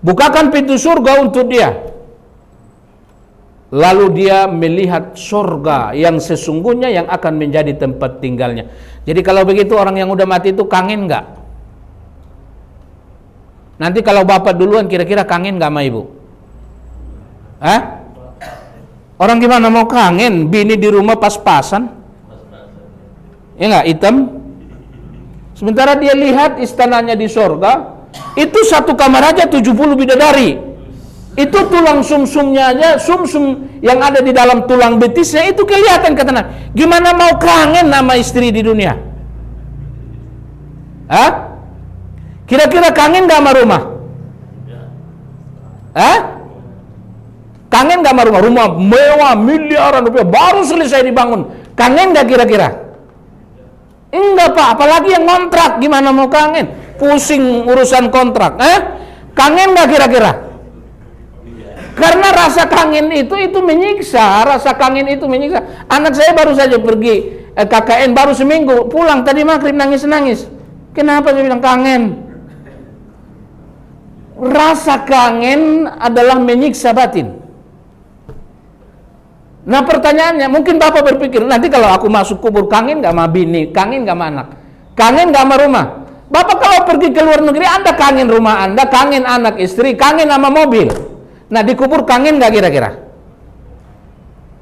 Bukakan pintu surga untuk dia. lalu dia melihat surga yang sesungguhnya yang akan menjadi tempat tinggalnya. Jadi kalau begitu orang yang udah mati itu kangen nggak? Nanti kalau bapak duluan kira-kira kangen nggak sama ibu? Hah? Orang gimana mau kangen? Bini di rumah pas-pasan, ya nggak, hitam. Sementara dia lihat istananya di surga, itu satu kamar aja 70 bidadari. Itu tulang sumsumnya aja, sumsum yang ada di dalam tulang betisnya itu kelihatan, kata Nabi. Gimana mau kangen nama istri di dunia? Hah? Kira-kira kangen gak sama rumah? Hah? Kangen gak sama rumah? Rumah mewah, miliaran rupiah, baru selesai dibangun. Kangen gak kira-kira? Enggak Pak, apalagi yang kontrak. Gimana mau kangen? Pusing urusan kontrak. Kangen gak kira-kira? Karena rasa kangen itu menyiksa, rasa kangen itu menyiksa. Anak saya baru saja pergi KKN baru seminggu, pulang tadi maghrib nangis-nangis. Kenapa saya bilang kangen? Rasa kangen adalah menyiksa batin. Nah pertanyaannya, mungkin Bapak berpikir, nanti kalau aku masuk kubur kangen gak sama bini, kangen gak sama anak, kangen gak sama rumah. Bapak kalau pergi ke luar negeri, Anda kangen rumah Anda, kangen anak istri, kangen sama mobil. Nah dikubur kangen gak kira-kira?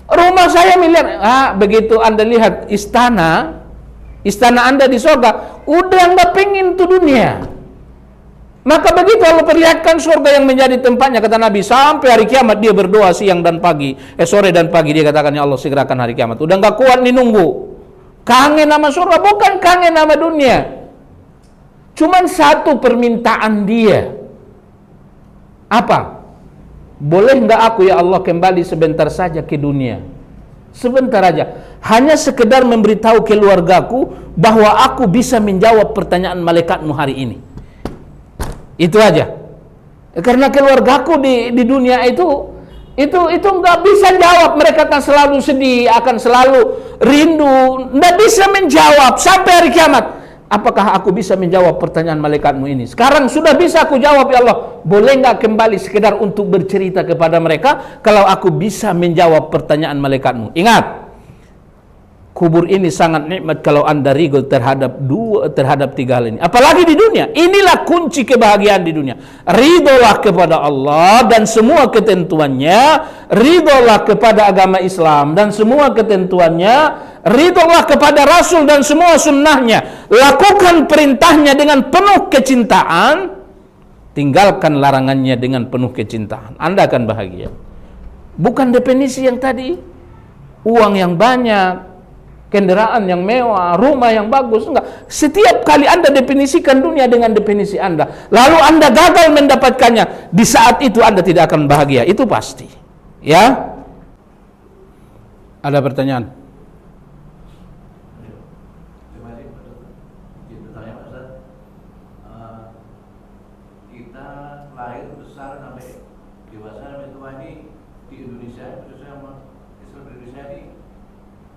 Rumah saya miliar. Begitu Anda lihat istana Anda di surga, udah nggak pengen tuh dunia. Maka begitu Allah perlihatkan surga yang menjadi tempatnya, kata Nabi, sampai hari kiamat dia berdoa siang dan pagi, sore dan pagi dia katakan, ya Allah segerakan hari kiamat. Udah nggak kuat nih nunggu. Kangen sama surga, bukan kangen sama dunia. Cuman satu permintaan dia. Apa? Boleh nggak aku ya Allah kembali sebentar saja ke dunia? Sebentar aja. Hanya sekedar memberitahu keluargaku bahwa aku bisa menjawab pertanyaan malaikatmu hari ini. Itu aja. Karena keluargaku di dunia itu nggak bisa jawab. Mereka akan selalu sedih, akan selalu rindu, nggak bisa menjawab sampai hari kiamat. Apakah aku bisa menjawab pertanyaan malaikatmu ini? Sekarang sudah bisa aku jawab, ya Allah. Boleh nggak kembali sekedar untuk bercerita kepada mereka kalau aku bisa menjawab pertanyaan malaikatmu? Ingat, kubur ini sangat nikmat kalau Anda ridho terhadap tiga hal ini. Apalagi di dunia. Inilah kunci kebahagiaan di dunia. Ridholah kepada Allah dan semua ketentuannya. Ridholah kepada agama Islam dan semua ketentuannya. Ridholah kepada Rasul dan semua sunnahnya. Lakukan perintahnya dengan penuh kecintaan. Tinggalkan larangannya dengan penuh kecintaan. Anda akan bahagia. Bukan definisi yang tadi. Uang yang banyak, kendaraan yang mewah, rumah yang bagus. Enggak. Setiap kali Anda definisikan dunia dengan definisi Anda, lalu Anda gagal mendapatkannya, di saat itu Anda tidak akan bahagia. Itu pasti. Ya? Ada pertanyaan? Kita lahir besar sampai dewasa sampai tua ini di Indonesia, khususnya Islam Indonesia ini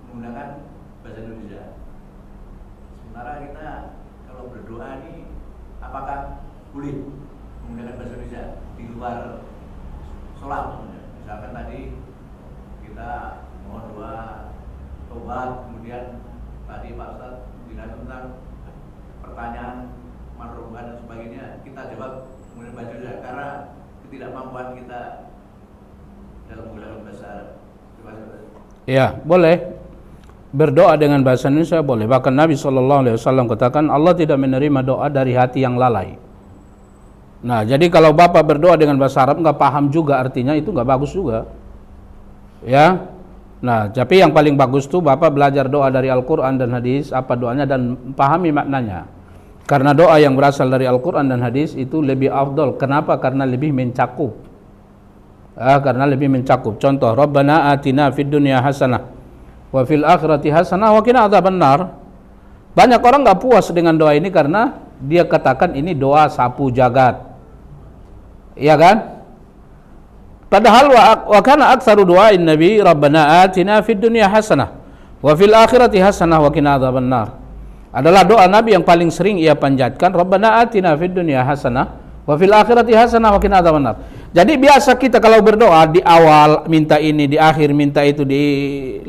menggunakan bahasa Indonesia. Sementara kita kalau berdoa ini apakah boleh menggunakan bahasa Indonesia di luar sholat? Misalkan tadi kita mohon doa tobat, kemudian tadi Pak Ustaz bilang tentang pertanyaan manroban dan sebagainya, kita jawab menggunakan bahasa Indonesia karena ketidakmampuan kita dalam menggunakan bahasa Arab. Terima kasih. Ya, boleh. Berdoa dengan bahasa Indonesia boleh. Bahkan Nabi SAW katakan Allah tidak menerima doa dari hati yang lalai. Nah, jadi kalau Bapak berdoa dengan bahasa Arab nggak paham juga artinya, itu nggak bagus juga. Ya. Nah, tapi yang paling bagus tuh Bapak belajar doa dari Al-Quran dan hadis, apa doanya, dan pahami maknanya. Karena doa yang berasal dari Al-Quran dan hadis itu lebih afdol. Kenapa? Karena lebih mencakup. Karena lebih mencakup. Contoh, Rabbana atina fid dunya hasanah wa fil akhirati hasanah wa qina adzabannar. Banyak orang nggak puas dengan doa ini karena dia katakan ini doa sapu jagat. Iya kan? Padahal wa kana aktsaru du'ain nabi Rabbana atina fid dunya hasanah wa fil akhirati hasanah wa qina adzabannar. Adalah doa Nabi yang paling sering ia panjatkan, Rabbana atina fid dunya hasanah wa fil akhirati hasanah wa qina adzabannar. Jadi biasa kita kalau berdoa di awal minta ini, di akhir minta itu,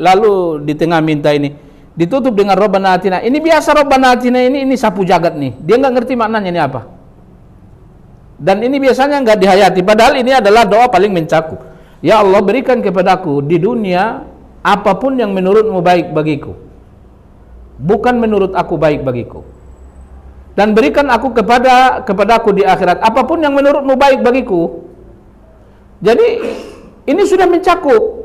lalu di tengah minta ini, ditutup dengan Rabbana atina. Ini biasa Rabbana atina ini sapu jagat nih. Dia nggak ngerti maknanya ini apa. Dan ini biasanya nggak dihayati. Padahal ini adalah doa paling mencakup. Ya Allah, berikan kepadaku di dunia apapun yang menurutmu baik bagiku, bukan menurut aku baik bagiku. Dan berikan aku kepadaku di akhirat apapun yang menurutmu baik bagiku. Jadi ini sudah mencakup.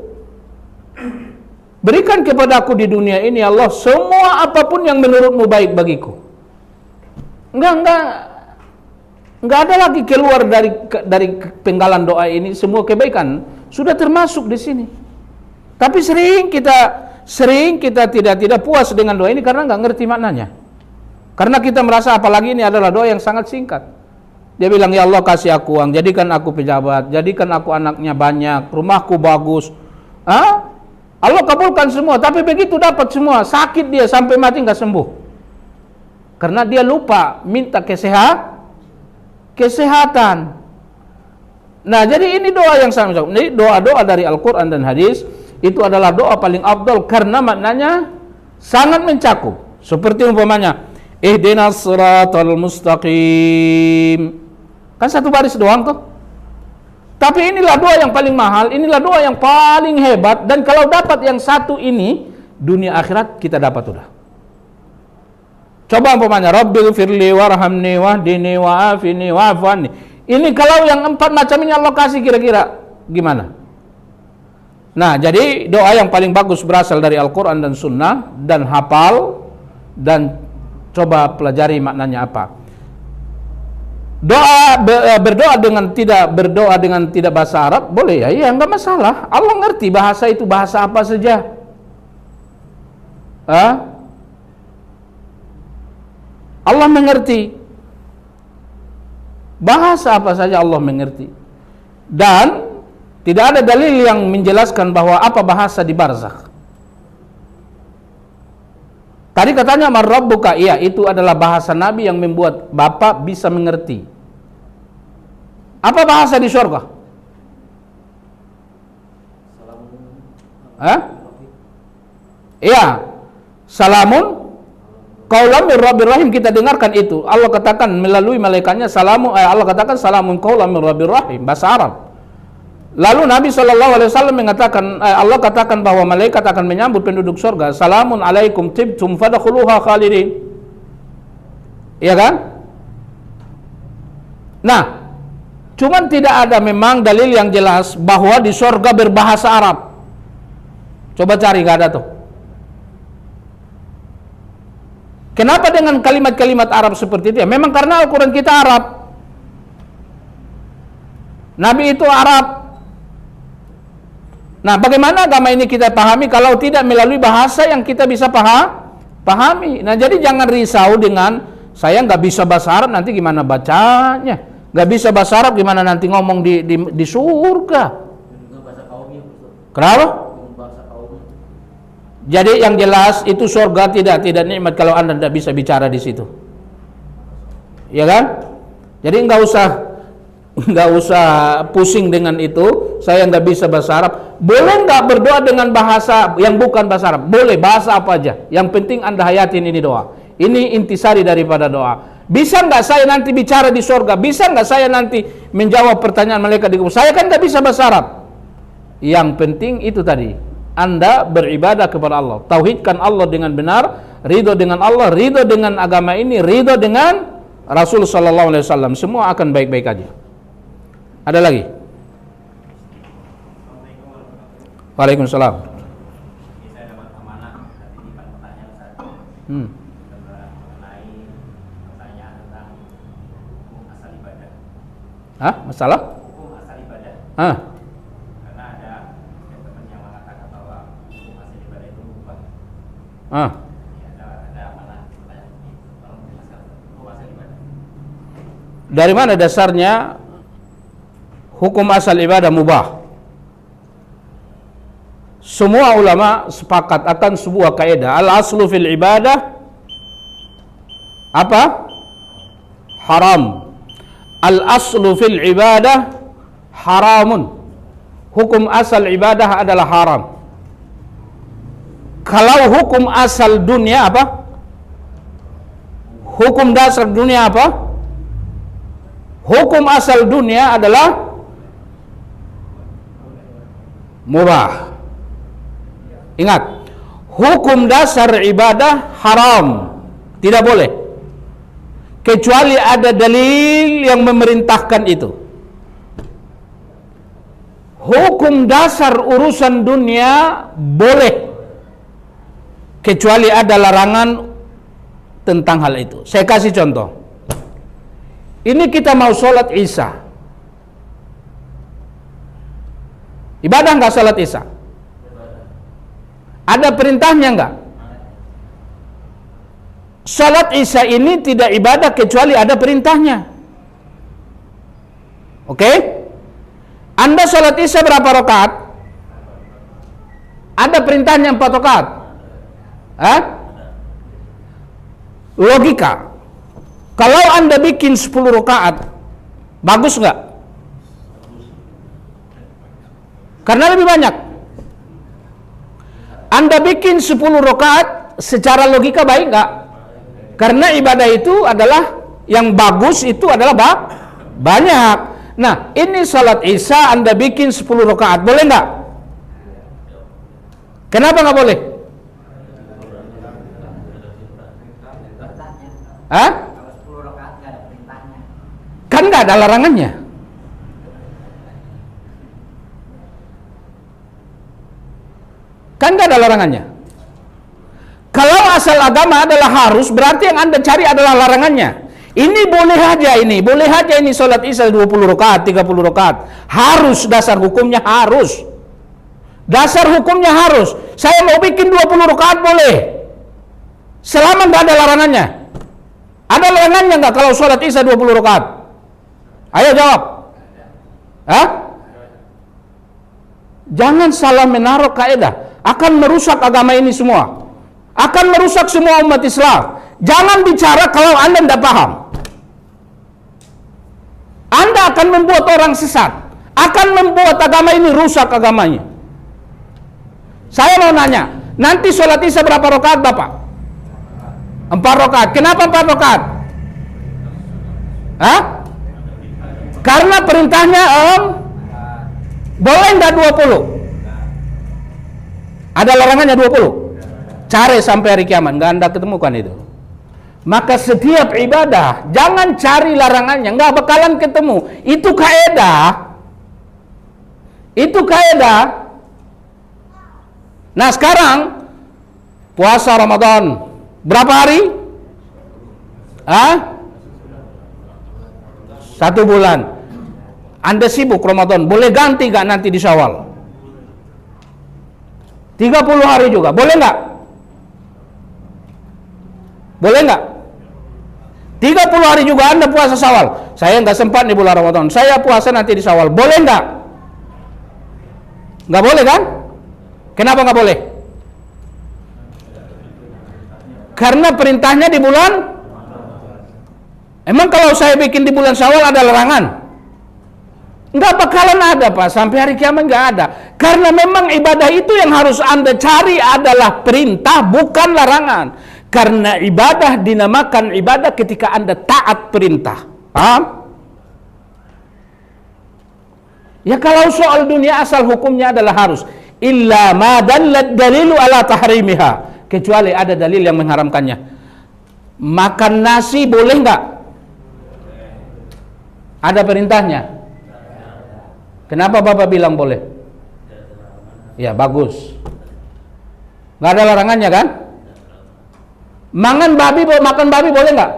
Berikan kepadaku di dunia ini Allah semua apapun yang menurutmu baik bagiku. Enggak ada lagi keluar dari penggalan doa ini. Semua kebaikan sudah termasuk di sini. Tapi sering kita tidak puas dengan doa ini karena enggak ngerti maknanya. Karena kita merasa apalagi ini adalah doa yang sangat singkat. Dia bilang, ya Allah kasih aku uang, jadikan aku pejabat, jadikan aku anaknya banyak, rumahku bagus. Allah kabulkan semua, tapi begitu dapat semua, sakit dia sampai mati nggak sembuh. Karena dia lupa minta kesehatan. Nah, jadi ini doa yang sangat. Jadi doa-doa dari Al-Quran dan hadis itu adalah doa paling afdal karena maknanya sangat mencakup. Seperti umpamanya, ihdinas siratal mustaqim. Kan satu baris doang tuh. Tapi inilah doa yang paling mahal, inilah doa yang paling hebat, dan kalau dapat yang satu ini, dunia akhirat kita dapat sudah. Coba umpamanya, Rabbil firli warhamni wahdini wa'afini wa'afani. Ini kalau yang 4 macam ini Allah kasih kira-kira gimana? Nah, jadi doa yang paling bagus berasal dari Al-Quran dan Sunnah, dan hafal, dan coba pelajari maknanya apa. Berdoa dengan tidak bahasa Arab boleh ya, iya enggak masalah. Allah ngerti bahasa itu bahasa apa saja. Allah mengerti bahasa apa saja, Allah mengerti. Dan tidak ada dalil yang menjelaskan bahwa apa bahasa di barzakh. Tadi katanya man rabbuka, iya itu adalah bahasa Nabi yang membuat Bapak bisa mengerti. Apa bahasa di surga? Iya, salamun qaulan min rabbir rahim, kita dengarkan itu. Allah katakan melalui malaikatnya Allah katakan salamun qaulan min rabbir rahim, bahasa Arab. Lalu Nabi SAW mengatakan, Allah katakan bahwa malaikat akan menyambut penduduk surga, salamun alaikum tibtum fadkhuluha khalidin. Iya kan? Nah, cuman tidak ada memang dalil yang jelas bahwa di surga berbahasa Arab. Coba cari, gak ada tuh. Kenapa dengan kalimat-kalimat Arab seperti itu? Memang karena Al-Quran kita Arab. Nabi itu Arab. Nah, bagaimana agama ini kita pahami kalau tidak melalui bahasa yang kita bisa pahami? Nah, jadi jangan risau dengan saya nggak bisa bahasa Arab, nanti gimana bacanya? Nggak bisa bahasa Arab, gimana nanti ngomong di surga? Kenapa? Jadi yang jelas itu surga tidak nikmat kalau Anda tidak bisa bicara di situ, ya kan? Jadi nggak usah pusing dengan itu. Saya nggak bisa bahasa Arab. Boleh nggak berdoa dengan bahasa yang bukan bahasa Arab? Boleh, bahasa apa aja. Yang penting Anda hayatin ini doa. Ini intisari daripada doa. Bisa nggak saya nanti bicara di surga? Bisa nggak saya nanti menjawab pertanyaan malaikat di kubur? Saya kan nggak bisa bahasa Arab. Yang penting itu tadi, Anda beribadah kepada Allah, tauhidkan Allah dengan benar, ridho dengan Allah, ridho dengan agama ini, ridho dengan Rasul Sallallahu Alaihi Wasallam. Semua akan baik-baik aja. Ada lagi? Waalaikumsalam. Saya dapat amanah tadi di pertanyaan saya mengenai pertanyaan tentang hukum asal ibadah. Masalah? Hukum asal ibadah. Karena ada teman yang mengatakan bahwa hukum asal ibadah itu berubah. Ada amanah pertanyaan ini. Tolong menjelaskan hukum asal ibadah. Dari mana dasarnya hukum asal ibadah mubah? Semua ulama sepakat akan sebuah kaidah, al-aslu fil ibadah apa? Haram. Al-aslu fil ibadah haramun. Hukum asal ibadah adalah haram. Kalau hukum asal dunia apa? Hukum dasar dunia apa? Hukum asal dunia adalah mubah. Ingat, hukum dasar ibadah haram, tidak boleh, kecuali ada dalil yang memerintahkan itu. Hukum dasar urusan dunia boleh, kecuali ada larangan tentang hal itu. Saya kasih contoh. Ini kita mau sholat Isya. Ibadah nggak sholat Isya? Ada perintahnya nggak? Sholat Isya ini tidak ibadah kecuali ada perintahnya. Oke? Anda sholat Isya berapa rakaat? Ada perintahnya 4 rakaat. Hah? Logika. Kalau Anda bikin 10 rakaat, bagus nggak? Karena lebih banyak. Anda bikin 10 rakaat secara logika baik nggak? Karena ibadah itu adalah yang bagus, itu adalah banyak. Nah, ini salat Isya Anda bikin 10 rakaat, boleh nggak? Kenapa nggak boleh? Hah? Kan nggak ada larangannya. Kan nggak ada larangannya. Kalau asal agama adalah harus, berarti yang Anda cari adalah larangannya. Ini boleh aja ini sholat Isya 20 rakaat, 30 rakaat. Harus, dasar hukumnya harus. Dasar hukumnya harus. Saya mau bikin 20 rakaat boleh. Selama nggak ada larangannya. Ada larangannya nggak kalau sholat Isya 20 rakaat? Ayo jawab. Hah? Jangan salah menaruh kaidah. Akan merusak agama ini semua. Akan merusak semua umat Islam. Jangan bicara kalau Anda tidak paham. Anda akan membuat orang sesat. Akan membuat agama ini rusak agamanya. Saya mau nanya, nanti sholat Isya berapa rakaat Bapak? 4 rakaat. Kenapa 4 rakaat? Hah? Karena perintahnya boleh nggak 20? Ada larangannya 20? Cari sampai hari kiamat, nggak Anda ketemukan itu. Maka setiap ibadah jangan cari larangannya, nggak bakalan ketemu. Itu kaidah. Itu kaidah. Nah sekarang puasa Ramadan berapa hari? 1 bulan. Anda sibuk Ramadan, boleh ganti nggak nanti di Syawal? 30 hari juga, boleh nggak? Boleh nggak? 30 hari juga Anda puasa Syawal. Saya nggak sempat di bulan Ramadan, saya puasa nanti di Syawal. Boleh nggak? Nggak boleh kan? Kenapa nggak boleh? Karena perintahnya di bulan. Emang kalau saya bikin di bulan Syawal ada larangan? Nggak bakalan ada Pak, sampai hari kiamat nggak ada. Karena memang ibadah itu yang harus Anda cari adalah perintah, bukan larangan. Karena ibadah dinamakan ibadah ketika Anda taat perintah. Paham? Ya kalau soal dunia asal hukumnya adalah harus. Illa ma dallat dalilu ala tahrimiha. Kecuali ada dalil yang mengharamkannya. Makan nasi boleh nggak? Ada perintahnya. Kenapa Bapak bilang boleh? Ya bagus. Nggak ada larangannya kan? Makan babi boleh nggak?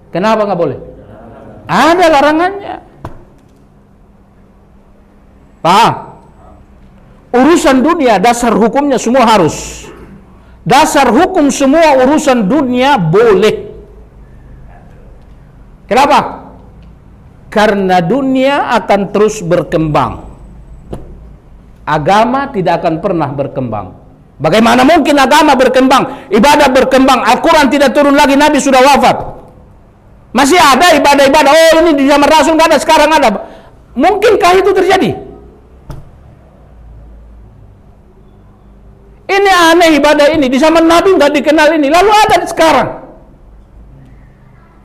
Kenapa nggak boleh? Ada larangannya. Paham? Urusan dunia dasar hukumnya semua harus. Dasar hukum semua urusan dunia boleh. Kenapa? Karena dunia akan terus berkembang. Agama tidak akan pernah berkembang. Bagaimana mungkin agama berkembang, ibadah berkembang, Al-Quran tidak turun lagi, Nabi sudah wafat. Masih ada ibadah-ibadah, oh ini di zaman Rasul nggak ada, sekarang ada. Mungkinkah itu terjadi? Ini aneh ibadah ini. Di zaman Nabi nggak dikenal ini, lalu ada sekarang.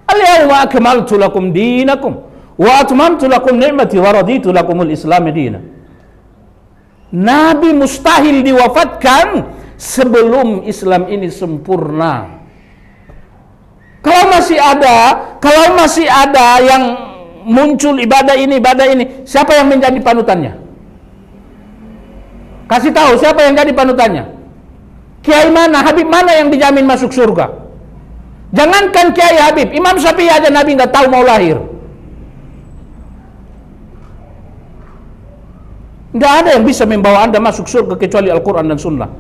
Al-yawma akmaltu lakum dinakum wa atmamtu lakum ni'mati wa raditu lakumul Islam dinan. Nabi mustahil diwafatkan sebelum Islam ini sempurna. Kalau masih ada yang muncul ibadah ini, siapa yang menjadi panutannya? Kasih tahu siapa yang jadi panutannya? Kiai mana, Habib mana yang dijamin masuk surga? Jangankan Kiai Habib, Imam Syafi'i aja Nabi nggak tahu mau lahir. Nggak ada yang bisa membawa Anda masuk surga kecuali Al-Quran dan Sunnah.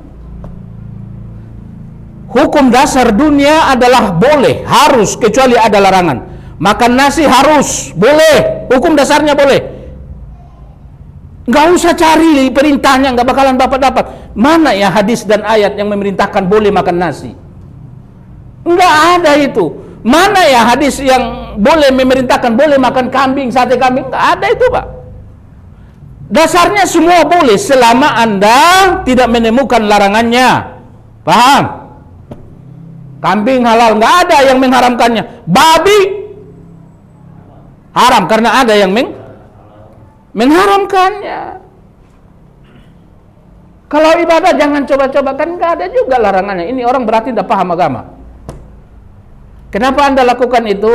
Hukum dasar dunia adalah boleh, harus, kecuali ada larangan. Makan nasi harus, boleh, hukum dasarnya boleh. Nggak usah cari perintahnya, nggak bakalan Bapak dapat. Mana ya hadis dan ayat yang memerintahkan boleh makan nasi? Nggak ada itu. Mana ya hadis yang boleh memerintahkan boleh makan kambing, sate kambing? Nggak ada itu, Pak. Dasarnya semua boleh selama Anda tidak menemukan larangannya. Paham? Kambing halal, nggak ada yang mengharamkannya. Babi haram karena ada yang mengharamkannya. Kalau ibadah jangan coba-coba, kan nggak ada juga larangannya. Ini orang berarti tidak paham agama. Kenapa Anda lakukan itu?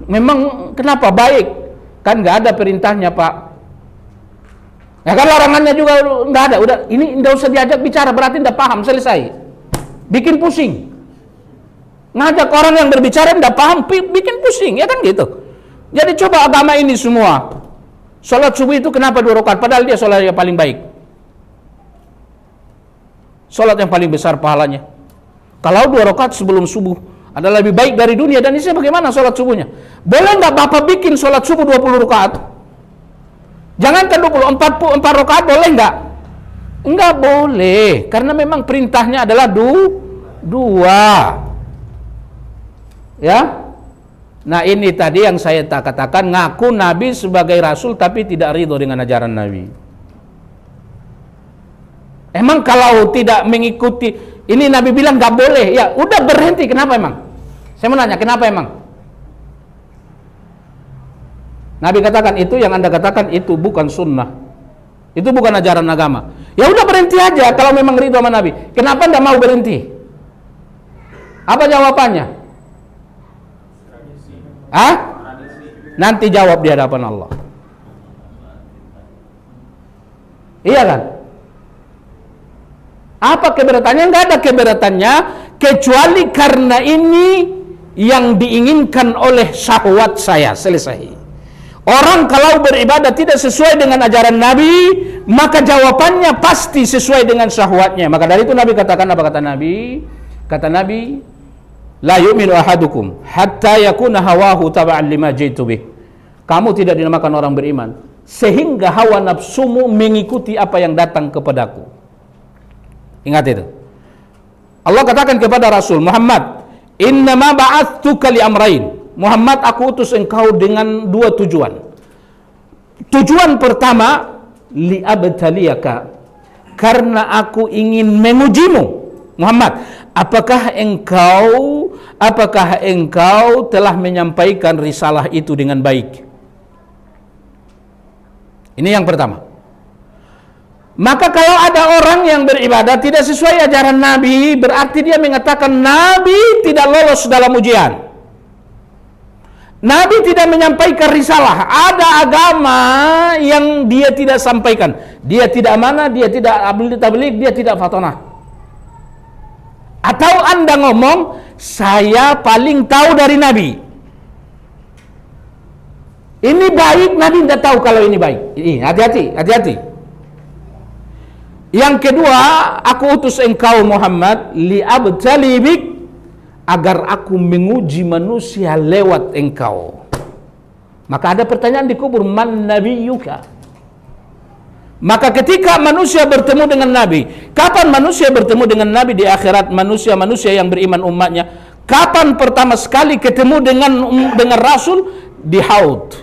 Memang kenapa baik? Kan nggak ada perintahnya, Pak. Ya kan larangannya juga nggak ada. Udah, ini nggak usah diajak bicara, berarti tidak paham, selesai. Bikin pusing. Ngajak orang yang berbicara tidak paham, bikin pusing, ya kan gitu. Jadi coba agama ini semua. Sholat subuh itu kenapa 2 rakaat? Padahal dia sholat yang paling baik. Sholat yang paling besar pahalanya. Kalau 2 rakaat sebelum subuh adalah lebih baik dari dunia, dan ini bagaimana sholat subuhnya? Boleh nggak Bapak bikin sholat subuh 20 rakaat? Jangankan 20, 4 rakaat boleh nggak? Nggak boleh, karena memang perintahnya adalah 2. Ya, nah ini tadi yang saya katakan, ngaku Nabi sebagai Rasul tapi tidak ridho dengan ajaran Nabi. Emang kalau tidak mengikuti ini Nabi bilang nggak boleh, ya udah berhenti. Kenapa emang? Saya mau nanya, kenapa emang? Nabi katakan itu, yang Anda katakan itu bukan sunnah, itu bukan ajaran agama. Ya udah berhenti aja kalau memang ridho sama Nabi. Kenapa Anda mau berhenti? Apa jawabannya? Nanti jawab di hadapan Allah. Iya kan? Apa keberatannya? Enggak ada keberatannya kecuali karena ini yang diinginkan oleh syahwat saya. Selesai. Orang kalau beribadah tidak sesuai dengan ajaran Nabi, maka jawabannya pasti sesuai dengan syahwatnya. Maka dari itu Nabi katakan, apa kata Nabi? Kata Nabi, la yu'minu ahadukum hatta yakuna hawahu taba'an lima jitu bih. Kamu tidak dinamakan orang beriman sehingga hawa nafsumu mengikuti apa yang datang kepadaku. Ingat itu. Allah katakan kepada Rasul Muhammad, innama ba'atsuka li amrain. Muhammad, aku utus engkau dengan 2 tujuan. Tujuan pertama, li'abtaliyaka, karena aku ingin mengujimu. Muhammad, apakah engkau telah menyampaikan risalah itu dengan baik? Ini yang pertama. Maka kalau ada orang yang beribadah tidak sesuai ajaran Nabi, berarti dia mengatakan Nabi tidak lolos dalam ujian. Nabi tidak menyampaikan risalah. Ada agama yang dia tidak sampaikan. Dia tidak amanah, dia tidak tabligh, dia tidak fatonah. Atau Anda ngomong, saya paling tahu dari Nabi. Ini baik, Nabi tidak tahu kalau ini baik. Ini hati-hati. Yang kedua, aku utus engkau Muhammad li'abtali bik, agar aku menguji manusia lewat engkau. Maka ada pertanyaan di kubur, man nabiyuka? Maka ketika manusia bertemu dengan Nabi, kapan manusia bertemu dengan Nabi di akhirat? Manusia yang beriman umatnya. Kapan pertama sekali ketemu dengan Rasul? Di Haud,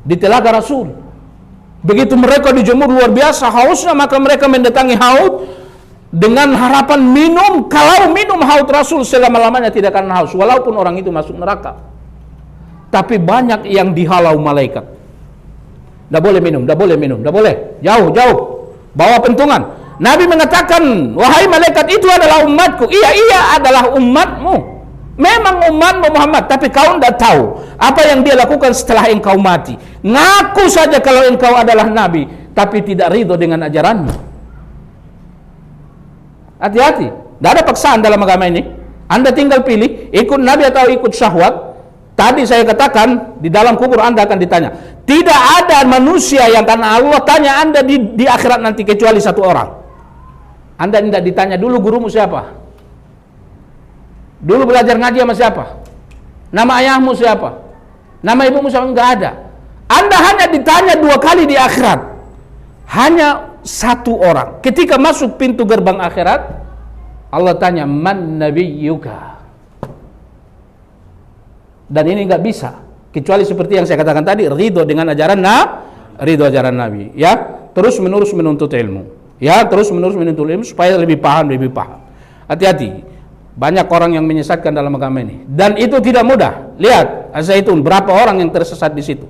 di telaga Rasul. Begitu mereka dijemur luar biasa hausnya, maka mereka mendatangi haud dengan harapan minum. Kalau minum haud Rasul selama-lamanya tidak akan haus, walaupun orang itu masuk neraka. Tapi banyak yang dihalau malaikat. Tidak boleh minum, tidak boleh minum, tidak boleh. Jauh, jauh. Bawa pentungan. Nabi mengatakan, wahai malaikat, itu adalah umatku. Iya, iya adalah umatmu. Memang umatmu Muhammad, tapi kau tidak tahu apa yang dia lakukan setelah engkau mati. Ngaku saja kalau engkau adalah Nabi, tapi tidak ridho dengan ajaranmu. Hati-hati, tidak ada paksaan dalam agama ini. Anda tinggal pilih, ikut Nabi atau ikut syahwat. Tadi saya katakan, di dalam kubur Anda akan ditanya. Tidak ada manusia yang karena Allah tanya Anda di akhirat nanti kecuali satu orang. Anda tidak ditanya dulu gurumu siapa, dulu belajar ngaji sama siapa, nama ayahmu siapa, nama ibumu siapa, enggak ada. Anda hanya ditanya 2 kali di akhirat. Hanya satu orang. Ketika masuk pintu gerbang akhirat, Allah tanya, man nabiyyuka. Dan ini enggak bisa kecuali seperti yang saya katakan tadi, ridho dengan ajaran ridho ajaran Nabi, ya, terus menerus menuntut ilmu. Ya, terus menerus menuntut ilmu supaya lebih paham. Hati-hati. Banyak orang yang menyesatkan dalam agama ini, dan itu tidak mudah. Lihat Az-Zaitun, berapa orang yang tersesat di situ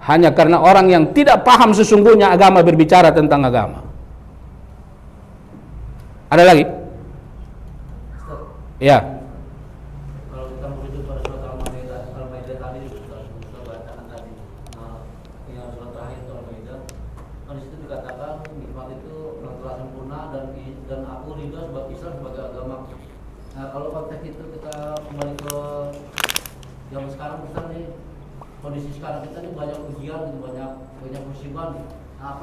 hanya karena orang yang tidak paham sesungguhnya agama berbicara tentang agama. Ada lagi? Ya. Kalau kita merujuk pada surat Al-Maidah tadi, kita bacakan tadi, yang surat terakhir Al-Maidah, di situ dikatakan nikmat itu telah sempurna dan aku ridho sebab Islam sebagai agama. Nah, kalau konteks itu kita kembali ke zaman sekarang, Ustaz nih, kondisi sekarang kita ini banyak ujian, banyak musibah nih. Nah,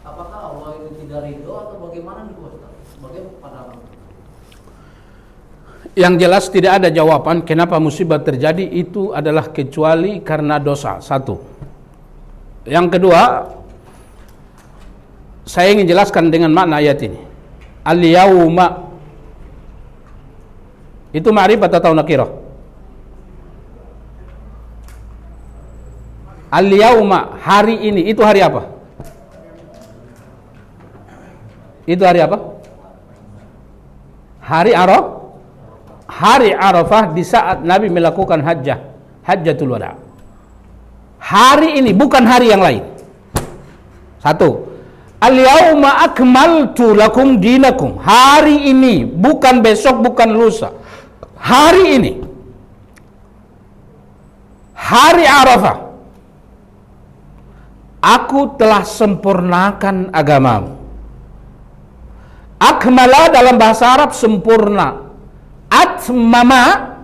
apakah Allah itu tidak ridho atau bagaimana nih Ustaz? Bagaimana pandangan? Yang jelas tidak ada jawaban kenapa musibah terjadi itu adalah kecuali karena dosa. Satu. Yang kedua, saya ingin jelaskan dengan makna ayat ini. Al-yauma itu ma'rifat atau nakirah? Al-yauma, hari ini, itu hari apa? Itu hari apa? Hari Arafah. Hari Arafah di saat Nabi melakukan hajjatul wada. Hari ini, bukan hari yang lain. Satu. Al-yauma akmaltu lakum dinakum. Hari ini, bukan besok, bukan lusa. Hari ini, hari Arafah, aku telah sempurnakan agamamu. Akmala dalam bahasa Arab sempurna. Atmama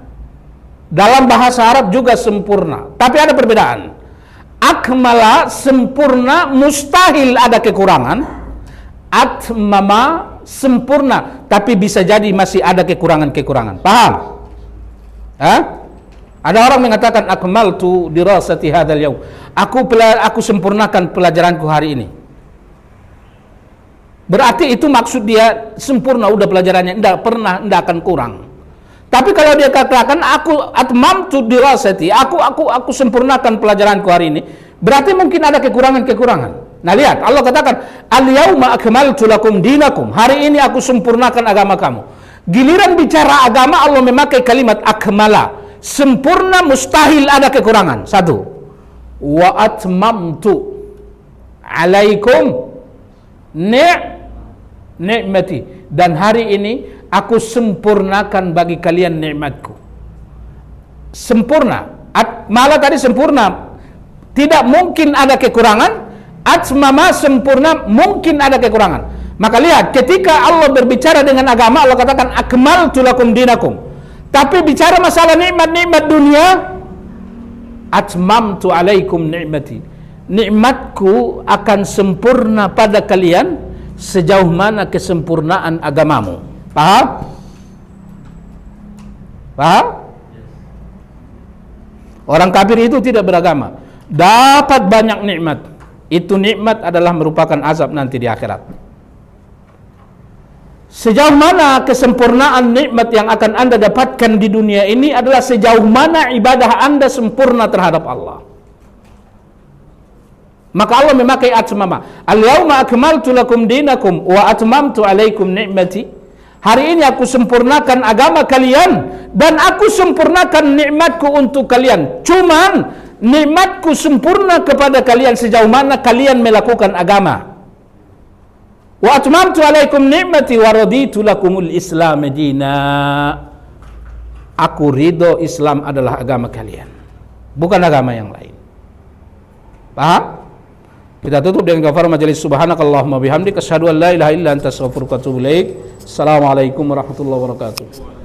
dalam bahasa Arab juga sempurna. Tapi ada perbedaan. Akmala sempurna, mustahil ada kekurangan. Atmama sempurna, tapi bisa jadi masih ada kekurangan-kekurangan. Paham? Ada orang mengatakan akmaltu dirasati hadzal yaum. Aku sempurnakan pelajaranku hari ini. Berarti itu maksud dia sempurna udah pelajarannya, enggak akan kurang. Tapi kalau dia katakan aku atmamtu dirasati, aku sempurnakan pelajaranku hari ini, berarti mungkin ada kekurangan-kekurangan. Nah, lihat, Allah katakan, al-yauma akmaltu lakum dinakum. Hari ini aku sempurnakan agama kamu. Giliran bicara agama, Allah memakai kalimat akmala. Sempurna, mustahil ada kekurangan. Satu. Wa atmamtu alaikum ni'mati. Dan hari ini aku sempurnakan bagi kalian nikmatku. Sempurna. Malah tadi sempurna. Tidak mungkin ada kekurangan. Atmama sempurna, mungkin ada kekurangan. Maka lihat, ketika Allah berbicara dengan agama, Allah katakan akmaltu lakum dinakum. Tapi bicara masalah nikmat-nikmat dunia, atmamtu alaikum ni'mati. Nikmatku akan sempurna pada kalian sejauh mana kesempurnaan agamamu. Paham? Paham? Orang kafir itu tidak beragama, dapat banyak nikmat. Itu nikmat adalah merupakan azab nanti di akhirat. Sejauh mana kesempurnaan nikmat yang akan Anda dapatkan di dunia ini adalah sejauh mana ibadah Anda sempurna terhadap Allah. Maka Allah memakai atmama. Al-yauma akmaltu lakum dinakum wa atmamtu alaikum ni'mati. Hari ini aku sempurnakan agama kalian dan aku sempurnakan nikmatku untuk kalian. Cuman nikmatku sempurna kepada kalian sejauh mana kalian melakukan agama. Wa atmamtu alaikum ni'mati wa raditu lakumul Islam dina. Aku ridho Islam adalah agama kalian, bukan agama yang lain. Paham? Kita tutup dengan kafar majelis. Subhanakallahumma bihamdika asyhadu an la ilaha illa anta astaghfiruka wa atubu ilaik. Assalamualaikum warahmatullahi wabarakatuh.